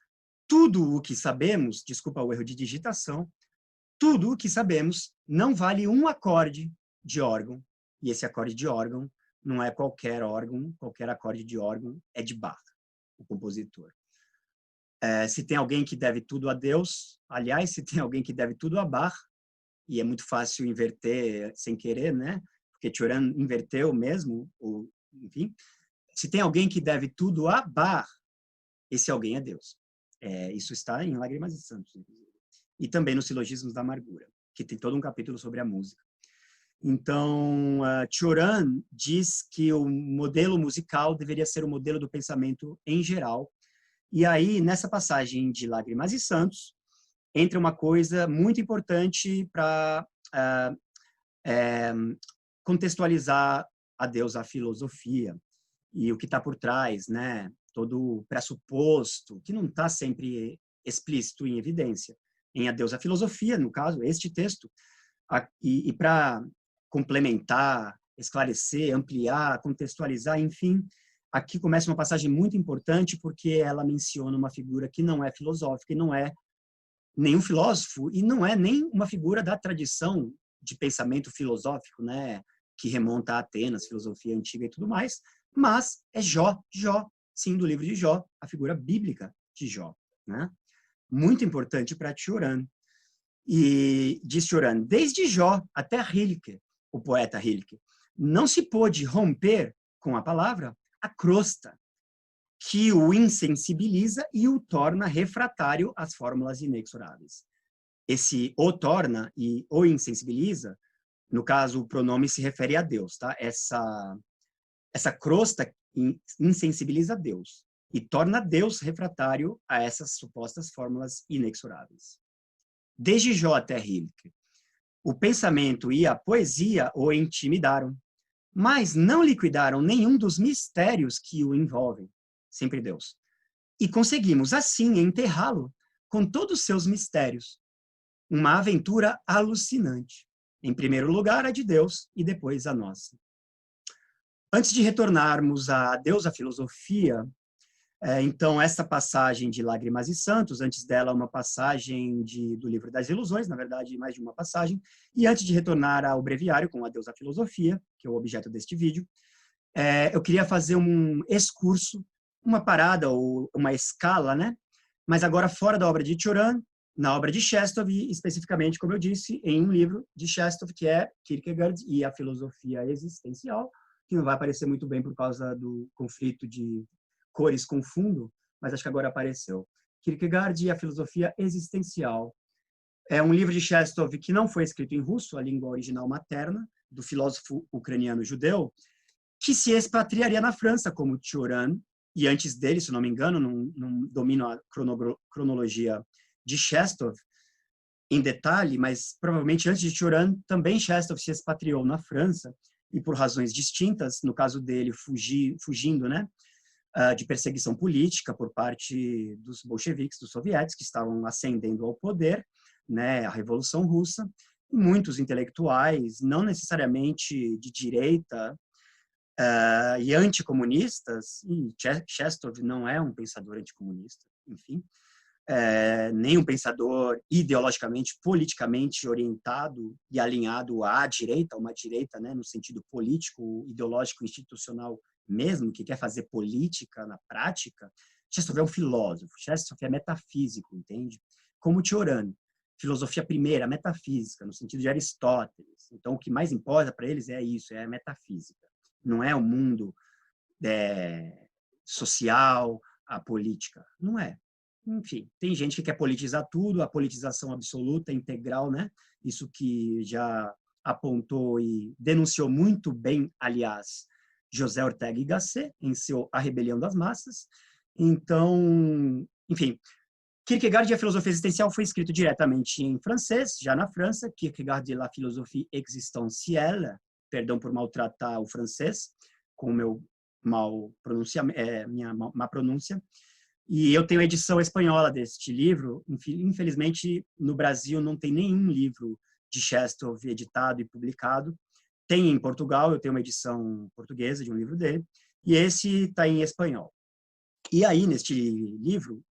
tudo o que sabemos, desculpa o erro de digitação, tudo o que sabemos não vale um acorde de órgão, e esse acorde de órgão não é qualquer órgão, qualquer acorde de órgão é de Bach, o compositor. Se tem alguém que deve tudo a Deus, aliás, se tem alguém que deve tudo a Bach, e é muito fácil inverter sem querer, né? Porque Turan inverteu mesmo, ou, enfim. Se tem alguém que deve tudo a Bach, esse alguém é Deus. Isso está em Lágrimas de Santos, inclusive. E também nos Silogismos da Amargura, que tem todo um capítulo sobre a música. Então, Turan diz que o modelo musical deveria ser o modelo do pensamento em geral. E aí, nessa passagem de Lágrimas de Santos, entra uma coisa muito importante para contextualizar a Deus, a filosofia, e o que está por trás, né? Todo o pressuposto, que não está sempre explícito em evidência. Em A Deus, a Filosofia, no caso, este texto, e para complementar, esclarecer, ampliar, contextualizar, enfim, aqui começa uma passagem muito importante, porque ela menciona uma figura que não é filosófica, e não é nenhum filósofo, e não é nem uma figura da tradição de pensamento filosófico, né, que remonta a Atenas, filosofia antiga e tudo mais, mas é Jó, sim, do livro de Jó, a figura bíblica de Jó, né? Muito importante para Turan. E diz Turan, desde Jó até Rilke, o poeta Rilke, não se pôde romper com a palavra a crosta que o insensibiliza e o torna refratário às fórmulas inexoráveis. Esse o torna e o insensibiliza, no caso, o pronome se refere a Deus, tá? Essa crosta insensibiliza Deus e torna Deus refratário a essas supostas fórmulas inexoráveis. Desde Jó até Rilke, o pensamento e a poesia o intimidaram, mas não liquidaram nenhum dos mistérios que o envolvem, sempre Deus. E conseguimos, assim, enterrá-lo com todos os seus mistérios. Uma aventura alucinante. Em primeiro lugar, a de Deus e depois a nossa. Antes de retornarmos a Deus, a filosofia, então, essa passagem de Lágrimas e Santos, antes dela uma passagem do Livro das Ilusões, na verdade, mais de uma passagem, e antes de retornar ao breviário com a Deus, a filosofia, que é o objeto deste vídeo, eu queria fazer um excurso, uma parada ou uma escala, né? Mas agora fora da obra de Turan, na obra de Chestov, e especificamente, como eu disse, em um livro de Chestov, que é Kierkegaard e a Filosofia Existencial, que não vai aparecer muito bem por causa do conflito de cores com fundo, mas acho que agora apareceu. Kierkegaard e a Filosofia Existencial. É um livro de Chestov que não foi escrito em russo, a língua original materna, do filósofo ucraniano-judeu, que se expatriaria na França, como Turan, e antes dele, se não me engano, não domino a cronologia de Chestov em detalhe, mas provavelmente antes de Turan, também Chestov se expatriou na França, e por razões distintas, no caso dele, fugindo, né, de perseguição política por parte dos bolcheviques, dos soviéticos, que estavam ascendendo ao poder, né, a Revolução Russa, e muitos intelectuais, não necessariamente de direita, e anticomunistas, e Chestov não é um pensador anticomunista, enfim, nem um pensador ideologicamente, politicamente orientado e alinhado à direita, uma direita, né, no sentido político, ideológico, institucional mesmo, que quer fazer política na prática. Chestov é um filósofo, Chestov é metafísico, entende? Como Turan, filosofia primeira, metafísica, no sentido de Aristóteles. Então, o que mais importa para eles é isso, é a metafísica. Não é o mundo social, a política. Não é. Enfim, tem gente que quer politizar tudo, a politização absoluta, integral, né? Isso que já apontou e denunciou muito bem, aliás, José Ortega y Gasset, em seu A Rebelião das Massas. Então, enfim, Kierkegaard e a Filosofia Existencial foi escrito diretamente em francês, já na França, Kierkegaard e la Philosophie Existentielle, perdão por maltratar o francês, com o meu minha má pronúncia. E eu tenho a edição espanhola deste livro. Infelizmente, no Brasil não tem nenhum livro de Chestov editado e publicado. Tem em Portugal, eu tenho uma edição portuguesa de um livro dele, e esse está em espanhol. E aí, neste livro,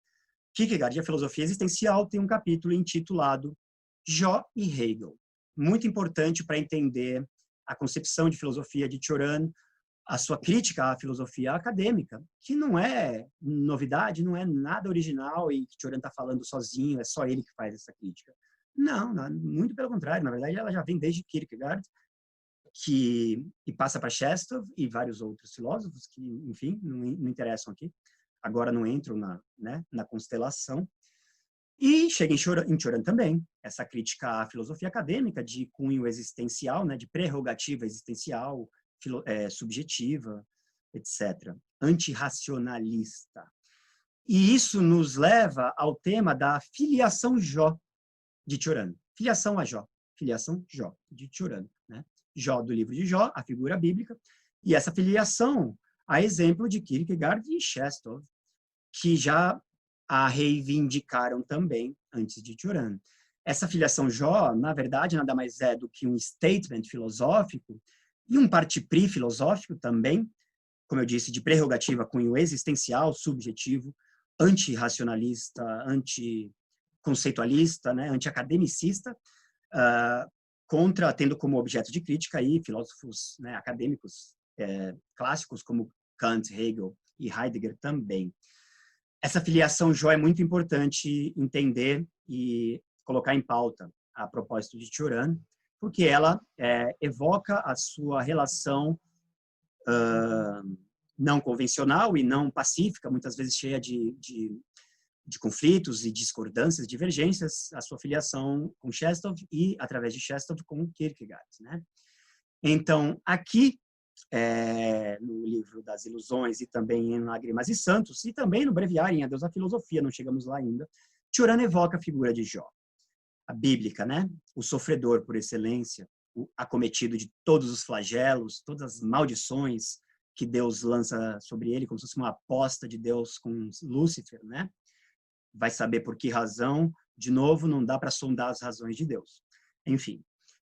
Kierkegaard e a Filosofia Existencial tem um capítulo intitulado Jó e Hegel. Muito importante para entender a concepção de filosofia de Cioran, a sua crítica à filosofia acadêmica, que não é novidade, não é nada original e que Cioran está falando sozinho, é só ele que faz essa crítica. Não, muito pelo contrário. Na verdade, ela já vem desde Kierkegaard, e passa para Chestov e vários outros filósofos que, enfim, não interessam aqui. Agora não entram na constelação. E chega em Cioran também, essa crítica à filosofia acadêmica de cunho existencial, de prerrogativa existencial, subjetiva, etc. Antirracionalista. E isso nos leva ao tema da filiação Jó de Cioran. Filiação a Jó. Filiação Jó de Cioran. Jó do livro de Jó, a figura bíblica, e essa filiação a exemplo de Kierkegaard e Chestov, que já a reivindicaram também antes de Cioran. Essa filiação Jó, na verdade, nada mais é do que um statement filosófico e um parti-pris filosófico também, como eu disse, de prerrogativa cunho existencial, subjetivo, antirracionalista, anticonceitualista, antiacademicista, tendo como objeto de crítica aí filósofos acadêmicos clássicos como Kant, Hegel e Heidegger também. Essa filiação Jó é muito importante entender e colocar em pauta a propósito de Cioran, porque ela evoca a sua relação não convencional e não pacífica, muitas vezes cheia de conflitos e discordâncias, divergências, a sua filiação com Chestov e, através de Chestov, com Kierkegaard. Então, aqui, no livro das Ilusões e também em Lágrimas e Santos, e também no Breviário em Adeus à Filosofia, não chegamos lá ainda, Cioran evoca a figura de Jó, a bíblica, o sofredor por excelência, o acometido de todos os flagelos, todas as maldições que Deus lança sobre ele, como se fosse uma aposta de Deus com Lúcifer, Vai saber por que razão, de novo, não dá para sondar as razões de Deus. Enfim.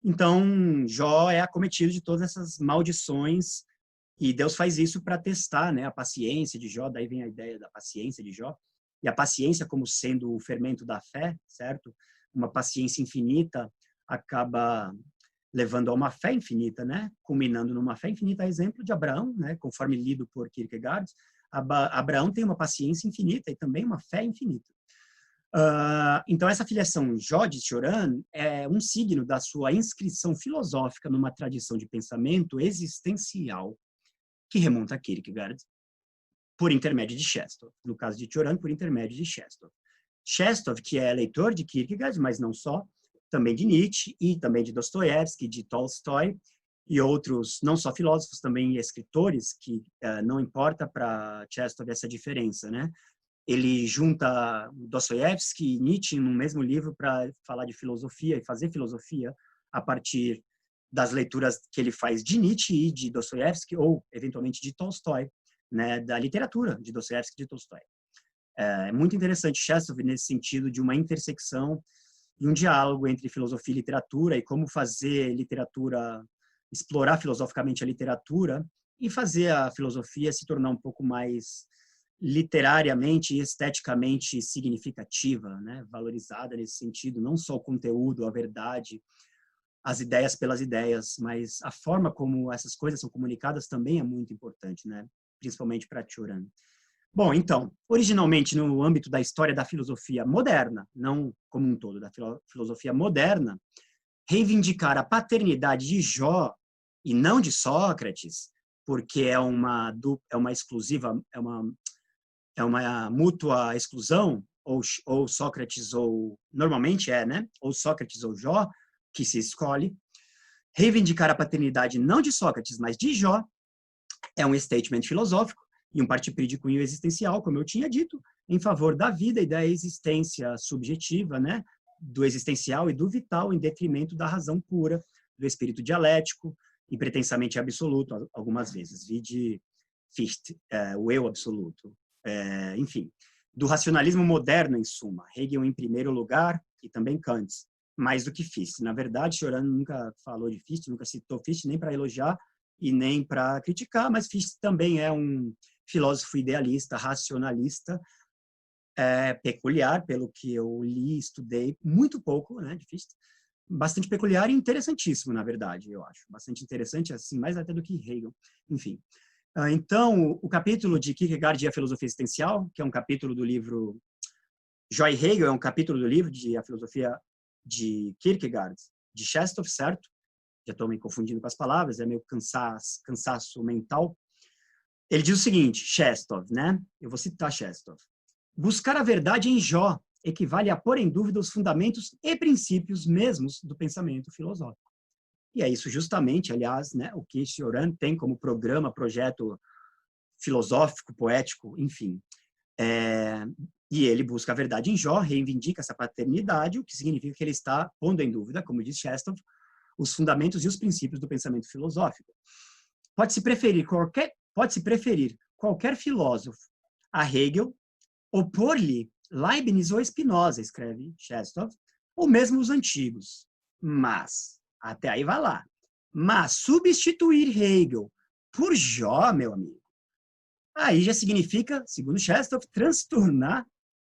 Então, Jó é acometido de todas essas maldições e Deus faz isso para testar a paciência de Jó, daí vem a ideia da paciência de Jó, e a paciência como sendo o fermento da fé, certo? Uma paciência infinita acaba levando a uma fé infinita, culminando numa fé infinita, a exemplo de Abraão, conforme lido por Kierkegaard. Abraão tem uma paciência infinita e também uma fé infinita. Então, essa filiação Jó de Cioran é um signo da sua inscrição filosófica numa tradição de pensamento existencial que remonta a Kierkegaard por intermédio de Chestov. No caso de Cioran, por intermédio de Chestov. Chestov, que é leitor de Kierkegaard, mas não só, também de Nietzsche e também de Dostoiévski, de Tolstói, e outros, não só filósofos, também escritores, que não importa para Chestov essa diferença, Ele junta Dostoiévski e Nietzsche no mesmo livro para falar de filosofia e fazer filosofia a partir das leituras que ele faz de Nietzsche e de Dostoiévski, ou, eventualmente, de Tolstói, da literatura de Dostoiévski e de Tolstói. É muito interessante Chestov nesse sentido de uma intersecção e um diálogo entre filosofia e literatura e como fazer literatura, explorar filosoficamente a literatura e fazer a filosofia se tornar um pouco mais literariamente e esteticamente significativa, valorizada nesse sentido, não só o conteúdo, a verdade, as ideias pelas ideias, mas a forma como essas coisas são comunicadas também é muito importante, principalmente para Cioran. Bom, então, originalmente no âmbito da história da filosofia moderna, não como um todo, da filosofia moderna, reivindicar a paternidade de Jó e não de Sócrates, porque é uma exclusiva, é uma mútua exclusão, ou Sócrates ou normalmente ou Sócrates ou Jó que se escolhe. Reivindicar a paternidade não de Sócrates, mas de Jó é um statement filosófico e um parti-pris de cunho existencial, como eu tinha dito, em favor da vida e da existência subjetiva, do existencial e do vital, em detrimento da razão pura, do espírito dialético e pretensamente absoluto, algumas vezes. Vide Fichte, o eu absoluto. Enfim, do racionalismo moderno, em suma. Hegel em primeiro lugar e também Kant, mais do que Fichte. Na verdade, Cioran nunca falou de Fichte, nunca citou Fichte nem para elogiar e nem para criticar, mas Fichte também é um filósofo idealista, racionalista, peculiar, pelo que eu li, estudei, muito pouco, né, difícil, bastante peculiar e interessantíssimo, na verdade, eu acho. Bastante interessante, assim, mais até do que Hegel. Enfim. Então, o capítulo de Kierkegaard e a Filosofia Existencial, que é um capítulo do livro... Joy Hegel é um capítulo do livro de A Filosofia de Kierkegaard, de Chestov, certo? Já estou me confundindo com as palavras, é meio cansaço mental. Ele diz o seguinte, Chestov, né? Eu vou citar Chestov. Buscar a verdade em Jó equivale a pôr em dúvida os fundamentos e princípios mesmos do pensamento filosófico. E é isso justamente, aliás, né, o que Cioran tem como programa, projeto filosófico, poético, enfim. E ele busca a verdade em Jó, reivindica essa paternidade, o que significa que ele está pondo em dúvida, como diz Chestov, os fundamentos e os princípios do pensamento filosófico. Pode-se preferir qualquer filósofo a Hegel, opor-lhe Leibniz ou Spinoza, escreve Chestov, ou mesmo os antigos. Mas, até aí vai lá, mas substituir Hegel por Jó, meu amigo, aí já significa, segundo Chestov,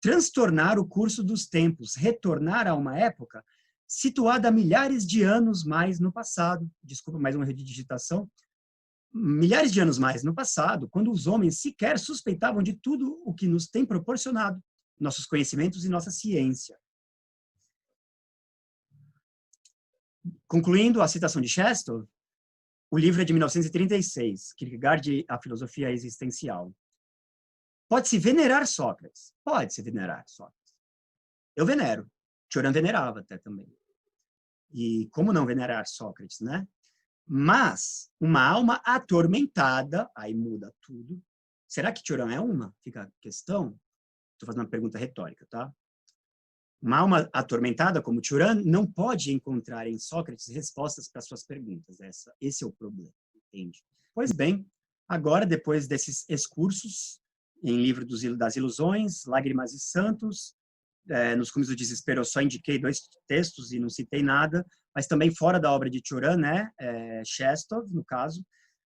transtornar o curso dos tempos, retornar a uma época situada milhares de anos mais no passado. Desculpa, mais uma redigitação. Milhares de anos mais no passado, quando os homens sequer suspeitavam de tudo o que nos tem proporcionado, nossos conhecimentos e nossa ciência. Concluindo a citação de Chestov, o livro é de 1936, Kierkegaard e a Filosofia Existencial. Pode-se venerar Sócrates? Pode-se venerar Sócrates. Eu venero. Cioran venerava até também. E como não venerar Sócrates, né? Mas uma alma atormentada, aí muda tudo. Será que Cioran é uma? Fica a questão. Estou fazendo uma pergunta retórica, tá? Uma alma atormentada, como Cioran, não pode encontrar em Sócrates respostas para suas perguntas. Esse é o problema, entende? Pois bem, agora, depois desses excursos em Livro das Ilusões, Lágrimas e Santos, nos Cumes do Desespero eu só indiquei 2 textos e não citei nada, mas também fora da obra de Cioran, né? Chestov, no caso.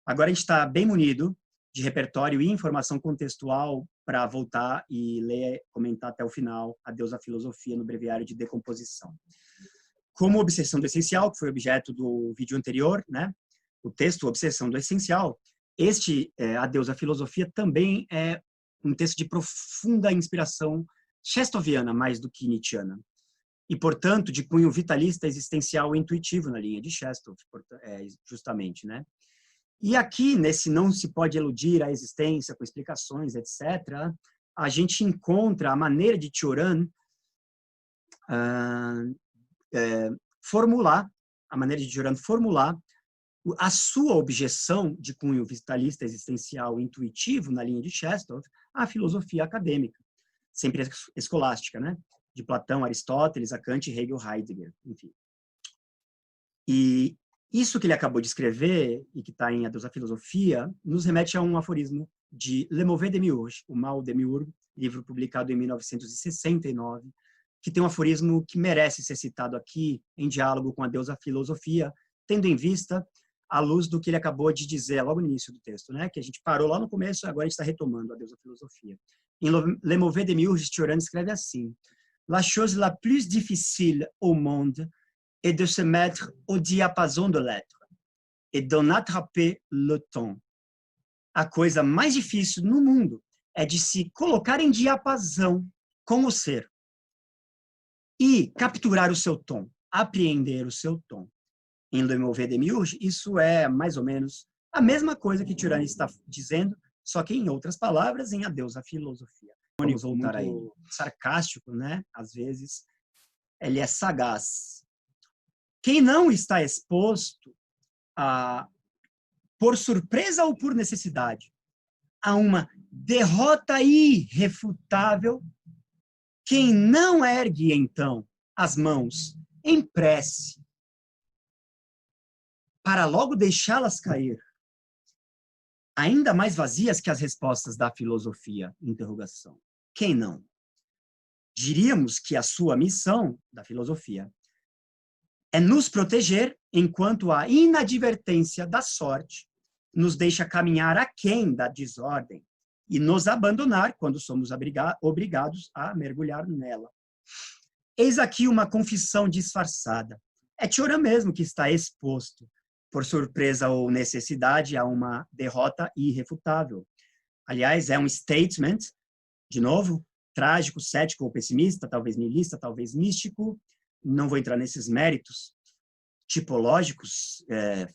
Agora a gente está bem munido de repertório e informação contextual para voltar e ler, comentar até o final Adeus à Filosofia no Breviário de Decomposição. Como Obsessão do Essencial, que foi objeto do vídeo anterior, né? O texto Obsessão do Essencial, este Adeus à Filosofia também é um texto de profunda inspiração chestoviana, mais do que nietzschiana, e, portanto, de cunho vitalista, existencial e intuitivo na linha de Chestov, justamente, né? E aqui, nesse Não se pode eludir a existência com explicações, etc., a gente encontra a maneira de Cioran formular a sua objeção de cunho vitalista, existencial e intuitivo na linha de Chestov à filosofia acadêmica, sempre escolástica, né? De Platão, Aristóteles, a Kant, Hegel, Heidegger, enfim. E isso que ele acabou de escrever, e que está em Adeus à Filosofia, nos remete a um aforismo de Le Mauvais Demiurge, O Mal Demiurgo, livro publicado em 1969, que tem um aforismo que merece ser citado aqui em diálogo com Adeus à Filosofia, tendo em vista à luz do que ele acabou de dizer logo no início do texto, né? Que a gente parou lá no começo, agora a gente está retomando Adeus à Filosofia. Em Le Mauvais Demiurge, Cioran escreve assim: La chose la plus difficile au monde est de se mettre au diapason de l'être et d'en attraper le ton. A coisa mais difícil no mundo é de se colocar em diapasão com o ser e capturar o seu tom, apreender o seu tom. Em Le Mauvais Demiurge, isso é mais ou menos a mesma coisa que Cioran está dizendo, só que em outras palavras, em Adeus à Filosofia. Vamos voltar aí. Sarcástico, né? Às vezes, ele é sagaz. Quem não está exposto por surpresa ou por necessidade, a uma derrota irrefutável, quem não ergue, então, as mãos em prece, para logo deixá-las cair, ainda mais vazias que as respostas da filosofia, interrogação. Quem não? Diríamos que a sua missão da filosofia é nos proteger enquanto a inadvertência da sorte nos deixa caminhar aquém da desordem e nos abandonar quando somos obrigados a mergulhar nela. Eis aqui uma confissão disfarçada. É Cioran mesmo que está exposto, por surpresa ou necessidade, a uma derrota irrefutável. Aliás, é um statement, de novo, trágico, cético ou pessimista, talvez niilista, talvez místico. Não vou entrar nesses méritos tipológicos,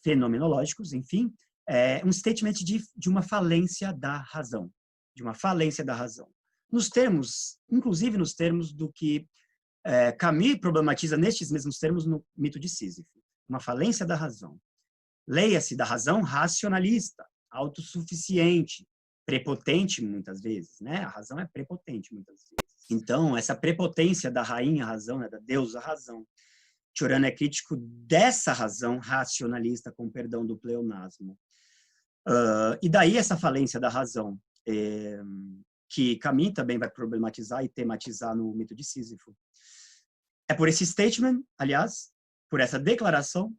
fenomenológicos, enfim. É um statement de uma falência da razão. De uma falência da razão. Nos termos, inclusive nos termos do que Camus problematiza nestes mesmos termos no mito de Sísifo. Uma falência da razão. Leia-se da razão racionalista, autossuficiente, prepotente muitas vezes, né? A razão é prepotente muitas vezes. Então, essa prepotência da rainha razão, né? Da deusa razão. Cioran é crítico dessa razão racionalista, com perdão do pleonasmo. E daí essa falência da razão, que Camus também vai problematizar e tematizar no mito de Sísifo. É por esse statement, aliás, por essa declaração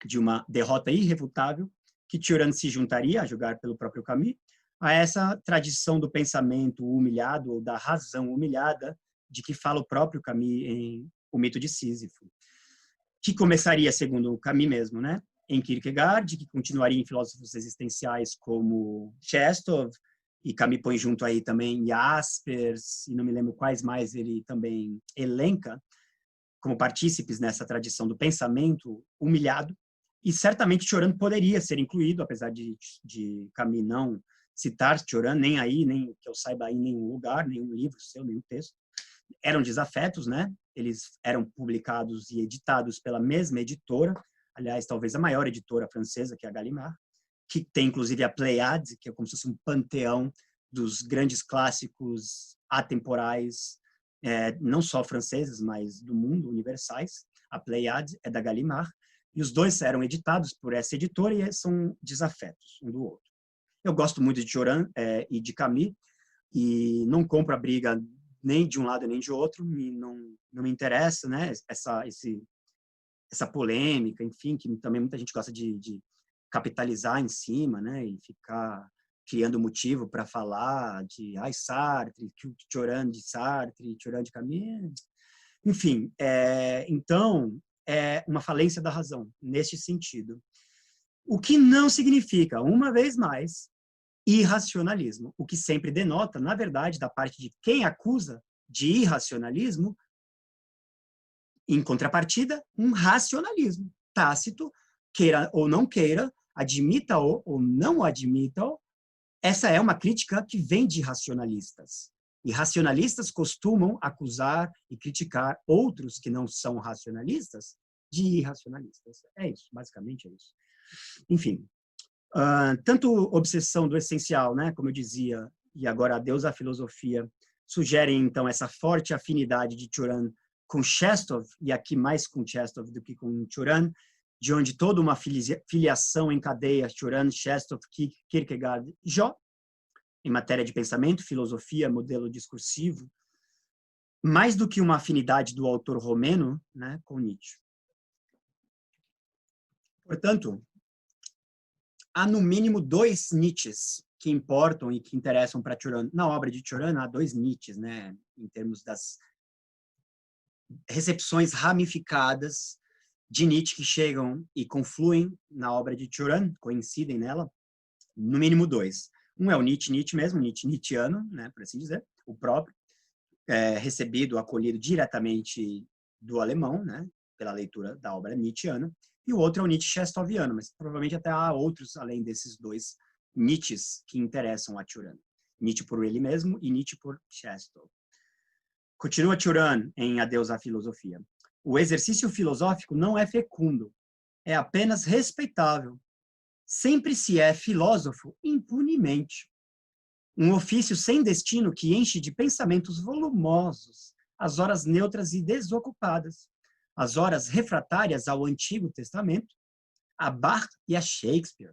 de uma derrota irrefutável, que Cioran se juntaria, a julgar pelo próprio Camus, a essa tradição do pensamento humilhado, ou da razão humilhada, de que fala o próprio Camus em O Mito de Sísifo, que começaria, segundo o Camus mesmo, né, em Kierkegaard, que continuaria em filósofos existenciais como Chestov, e Camus põe junto aí também Jaspers, e não me lembro quais mais ele também elenca, como partícipes nessa tradição do pensamento humilhado, e certamente Cioran poderia ser incluído, apesar de Camus não citar Cioran, nem aí, nem que eu saiba, em nenhum lugar, nenhum livro seu, nenhum texto. Eram desafetos, né? Eles eram publicados e editados pela mesma editora, aliás, talvez a maior editora francesa, que é a Gallimard, que tem inclusive a Pléiade, que é como se fosse um panteão dos grandes clássicos atemporais, não só franceses, mas do mundo, universais. A Pléiade é da Gallimard, e os dois eram editados por essa editora e são desafetos um do outro. Eu gosto muito de Cioran e de Camus, e não compro a briga nem de um lado nem de outro, e não me interessa, né, essa polêmica, enfim, que também muita gente gosta de capitalizar em cima, né, e ficar criando motivo para falar de Sartre, Cioran de Sartre, Cioran de Camus, enfim. Então, é uma falência da razão, neste sentido. O que não significa, uma vez mais, irracionalismo, o que sempre denota, na verdade, da parte de quem acusa de irracionalismo, em contrapartida, um racionalismo tácito, queira ou não queira, admita-o ou não admita-o. Essa é uma crítica que vem de racionalistas. E racionalistas costumam acusar e criticar outros que não são racionalistas de irracionalistas. É isso, basicamente é isso. Enfim, tanto obsessão do essencial, né, como eu dizia, e agora adeus à filosofia, sugerem então essa forte afinidade de Cioran com Chestov, e aqui mais com Chestov do que com Cioran, de onde toda uma filiação em cadeia, Cioran, Chestov, Kierkegaard, Jó, em matéria de pensamento, filosofia, modelo discursivo, mais do que uma afinidade do autor romeno, né, com Nietzsche. Portanto, há no mínimo dois Nietzsches que importam e que interessam para Cioran. Na obra de Cioran há dois Nietzsches, né, em termos das recepções ramificadas de Nietzsche que chegam e confluem na obra de Cioran, coincidem nela, no mínimo dois. Um é o Nietzsche mesmo, Nietzscheano, né, por assim dizer, o próprio, recebido, acolhido diretamente do alemão, né, pela leitura da obra nietzscheana, e o outro é o Nietzsche chestoviano, mas provavelmente até há outros, além desses dois Nietzsches, que interessam a Cioran. Nietzsche por ele mesmo e Nietzsche por Chestov. Continua Cioran em Adeus à Filosofia. O exercício filosófico não é fecundo, é apenas respeitável. Sempre se é filósofo impunemente. Um ofício sem destino que enche de pensamentos volumosos as horas neutras e desocupadas, as horas refratárias ao Antigo Testamento, a Bach e a Shakespeare.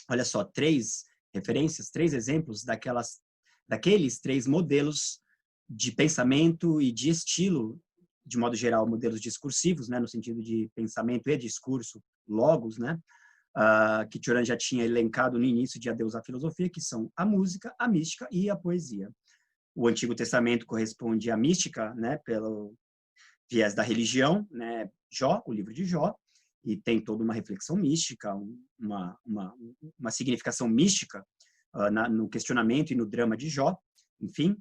Olha só, 3 referências, 3 exemplos daqueles 3 modelos de pensamento e de estilo, de modo geral, modelos discursivos, né, no sentido de pensamento e discurso, logos, né, que Cioran já tinha elencado no início de A Deus, a Filosofia, que são a música, a mística e a poesia. O Antigo Testamento corresponde à mística, né, pelo viés da religião, né, Jó, o livro de Jó, e tem toda uma reflexão mística, uma significação mística no questionamento e no drama de Jó, enfim.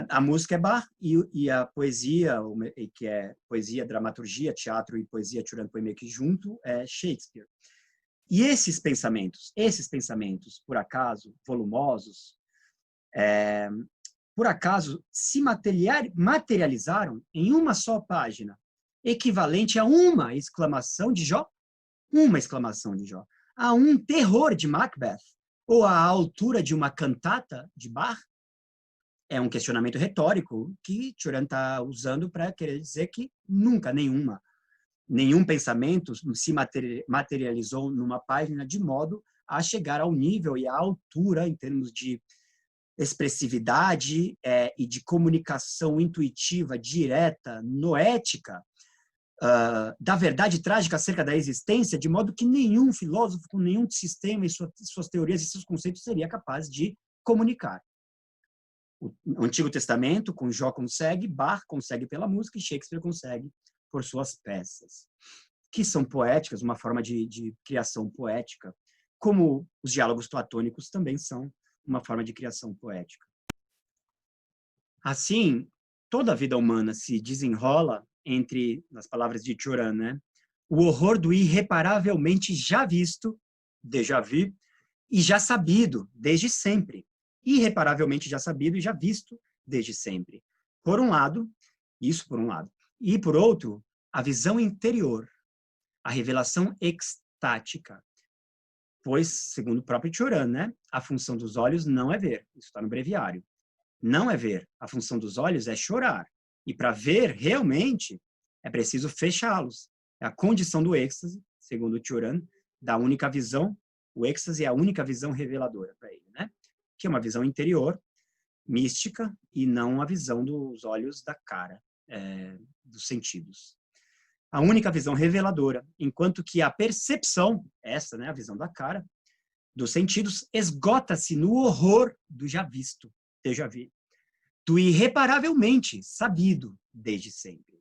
A música é Bach e a poesia, que é poesia, dramaturgia, teatro e poesia, Cioran põe meio que junto, é Shakespeare. E esses pensamentos, por acaso, volumosos, por acaso, se materializaram em uma só página, equivalente a uma exclamação de Jó, a um terror de Macbeth, ou à altura de uma cantata de Bach. É um questionamento retórico que Cioran está usando para querer dizer que nunca, nenhum pensamento se materializou numa página de modo a chegar ao nível e à altura em termos de expressividade e de comunicação intuitiva, direta, noética, da verdade trágica acerca da existência, de modo que nenhum filósofo com nenhum sistema e suas teorias e seus conceitos seria capaz de comunicar. O Antigo Testamento, com Jó consegue, Bach consegue pela música e Shakespeare consegue por suas peças, que são poéticas, uma forma de criação poética, como os diálogos platônicos também são uma forma de criação poética. Assim, toda a vida humana se desenrola entre, nas palavras de Cioran, né, o horror do irreparavelmente já visto, déjà vu, e já sabido desde sempre. Irreparavelmente já sabido e já visto desde sempre. Por um lado, isso por um lado. E por outro, a visão interior, a revelação extática. Pois, segundo o próprio Cioran, né, a função dos olhos não é ver. Isso está no breviário. Não é ver. A função dos olhos é chorar. E para ver, realmente, é preciso fechá-los. É a condição do êxtase, segundo o Cioran, da única visão. O êxtase é a única visão reveladora para ele, né? Que é uma visão interior, mística, e não a visão dos olhos da cara, dos sentidos. A única visão reveladora, enquanto que a percepção, essa, né, a visão da cara, dos sentidos, esgota-se no horror do já visto, déjà vu, do irreparavelmente sabido desde sempre.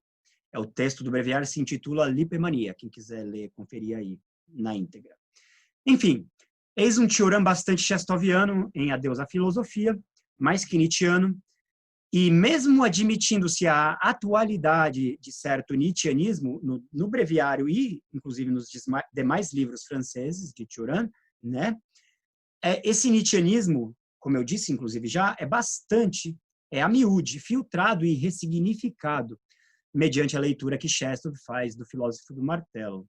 O texto do breviário se intitula Lipemania, quem quiser ler, conferir aí na íntegra. Enfim, eis um Cioran bastante chestoviano em A Deus, a Filosofia, mais que nietzschiano, e mesmo admitindo-se a atualidade de certo nietzschianismo no breviário e, inclusive, nos demais livros franceses de Cioran, né, esse nietzschianismo, como eu disse, inclusive, já é a miúde, filtrado e ressignificado, mediante a leitura que Chestov faz do Filósofo do Martelo.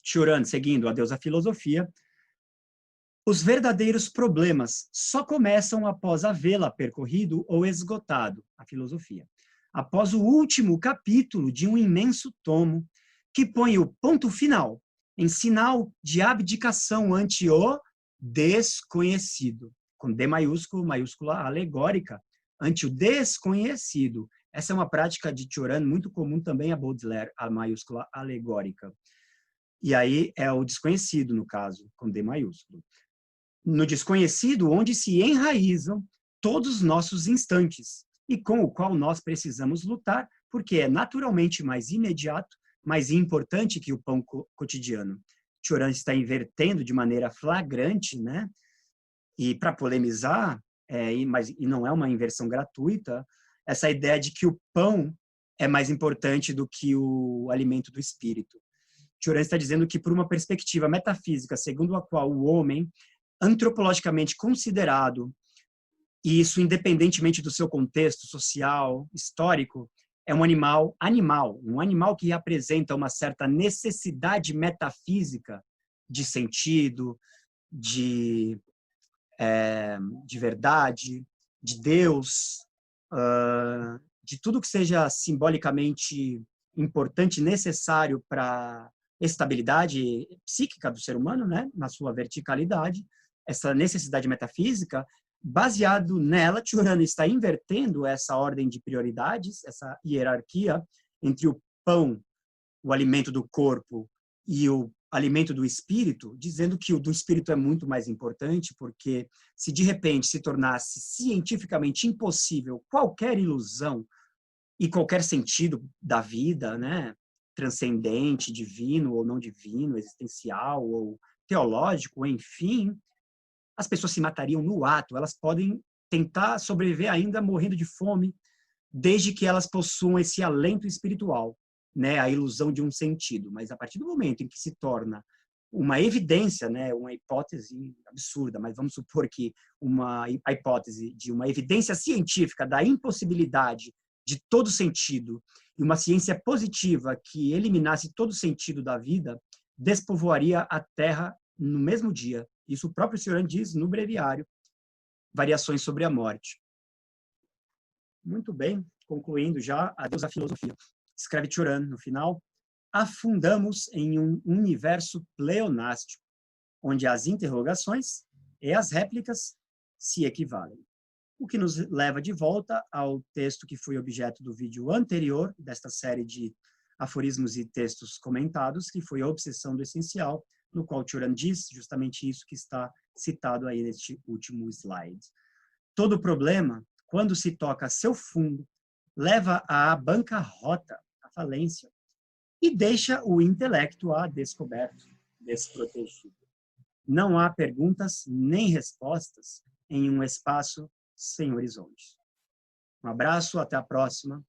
Cioran, seguindo A Deus, a Filosofia, os verdadeiros problemas só começam após havê-la percorrido ou esgotado, a filosofia, após o último capítulo de um imenso tomo que põe o ponto final em sinal de abdicação ante o desconhecido, com D maiúsculo, maiúscula alegórica, ante o desconhecido. Essa é uma prática de Cioran muito comum também a Baudelaire, a maiúscula alegórica. E aí é o desconhecido, no caso, com D maiúsculo. No desconhecido, onde se enraizam todos os nossos instantes, e com o qual nós precisamos lutar, porque é naturalmente mais imediato, mais importante que o pão cotidiano. Cioran está invertendo de maneira flagrante, né? E para polemizar, e não é uma inversão gratuita, essa ideia de que o pão é mais importante do que o alimento do espírito. Cioran está dizendo que, por uma perspectiva metafísica, segundo a qual o homem, antropologicamente considerado, e isso independentemente do seu contexto social, histórico, é um animal que apresenta uma certa necessidade metafísica de sentido, de verdade, de Deus, de tudo que seja simbolicamente importante, necessário para a estabilidade psíquica do ser humano, né, na sua verticalidade, essa necessidade metafísica, baseado nela, Cioran está invertendo essa ordem de prioridades, essa hierarquia entre o pão, o alimento do corpo, e o alimento do espírito, dizendo que o do espírito é muito mais importante, porque se de repente se tornasse cientificamente impossível qualquer ilusão e qualquer sentido da vida, né, transcendente, divino ou não divino, existencial ou teológico, enfim, as pessoas se matariam no ato. Elas podem tentar sobreviver ainda morrendo de fome, desde que elas possuam esse alento espiritual, né, a ilusão de um sentido. Mas a partir do momento em que se torna uma evidência, né, uma hipótese absurda, mas vamos supor que a hipótese de uma evidência científica da impossibilidade de todo sentido e uma ciência positiva que eliminasse todo sentido da vida, despovoaria a Terra no mesmo dia. Isso o próprio Cioran diz no breviário, Variações sobre a Morte. Muito bem, concluindo já, adeus à filosofia. Escreve Cioran no final, afundamos em um universo pleonástico, onde as interrogações e as réplicas se equivalem. O que nos leva de volta ao texto que foi objeto do vídeo anterior, desta série de aforismos e textos comentados, que foi a obsessão do essencial, no qual Cioran diz justamente isso que está citado aí neste último slide. Todo problema, quando se toca a seu fundo, leva à bancarrota, à falência, e deixa o intelecto a descoberto, desprotegido. Não há perguntas nem respostas em um espaço sem horizonte. Um abraço, até a próxima.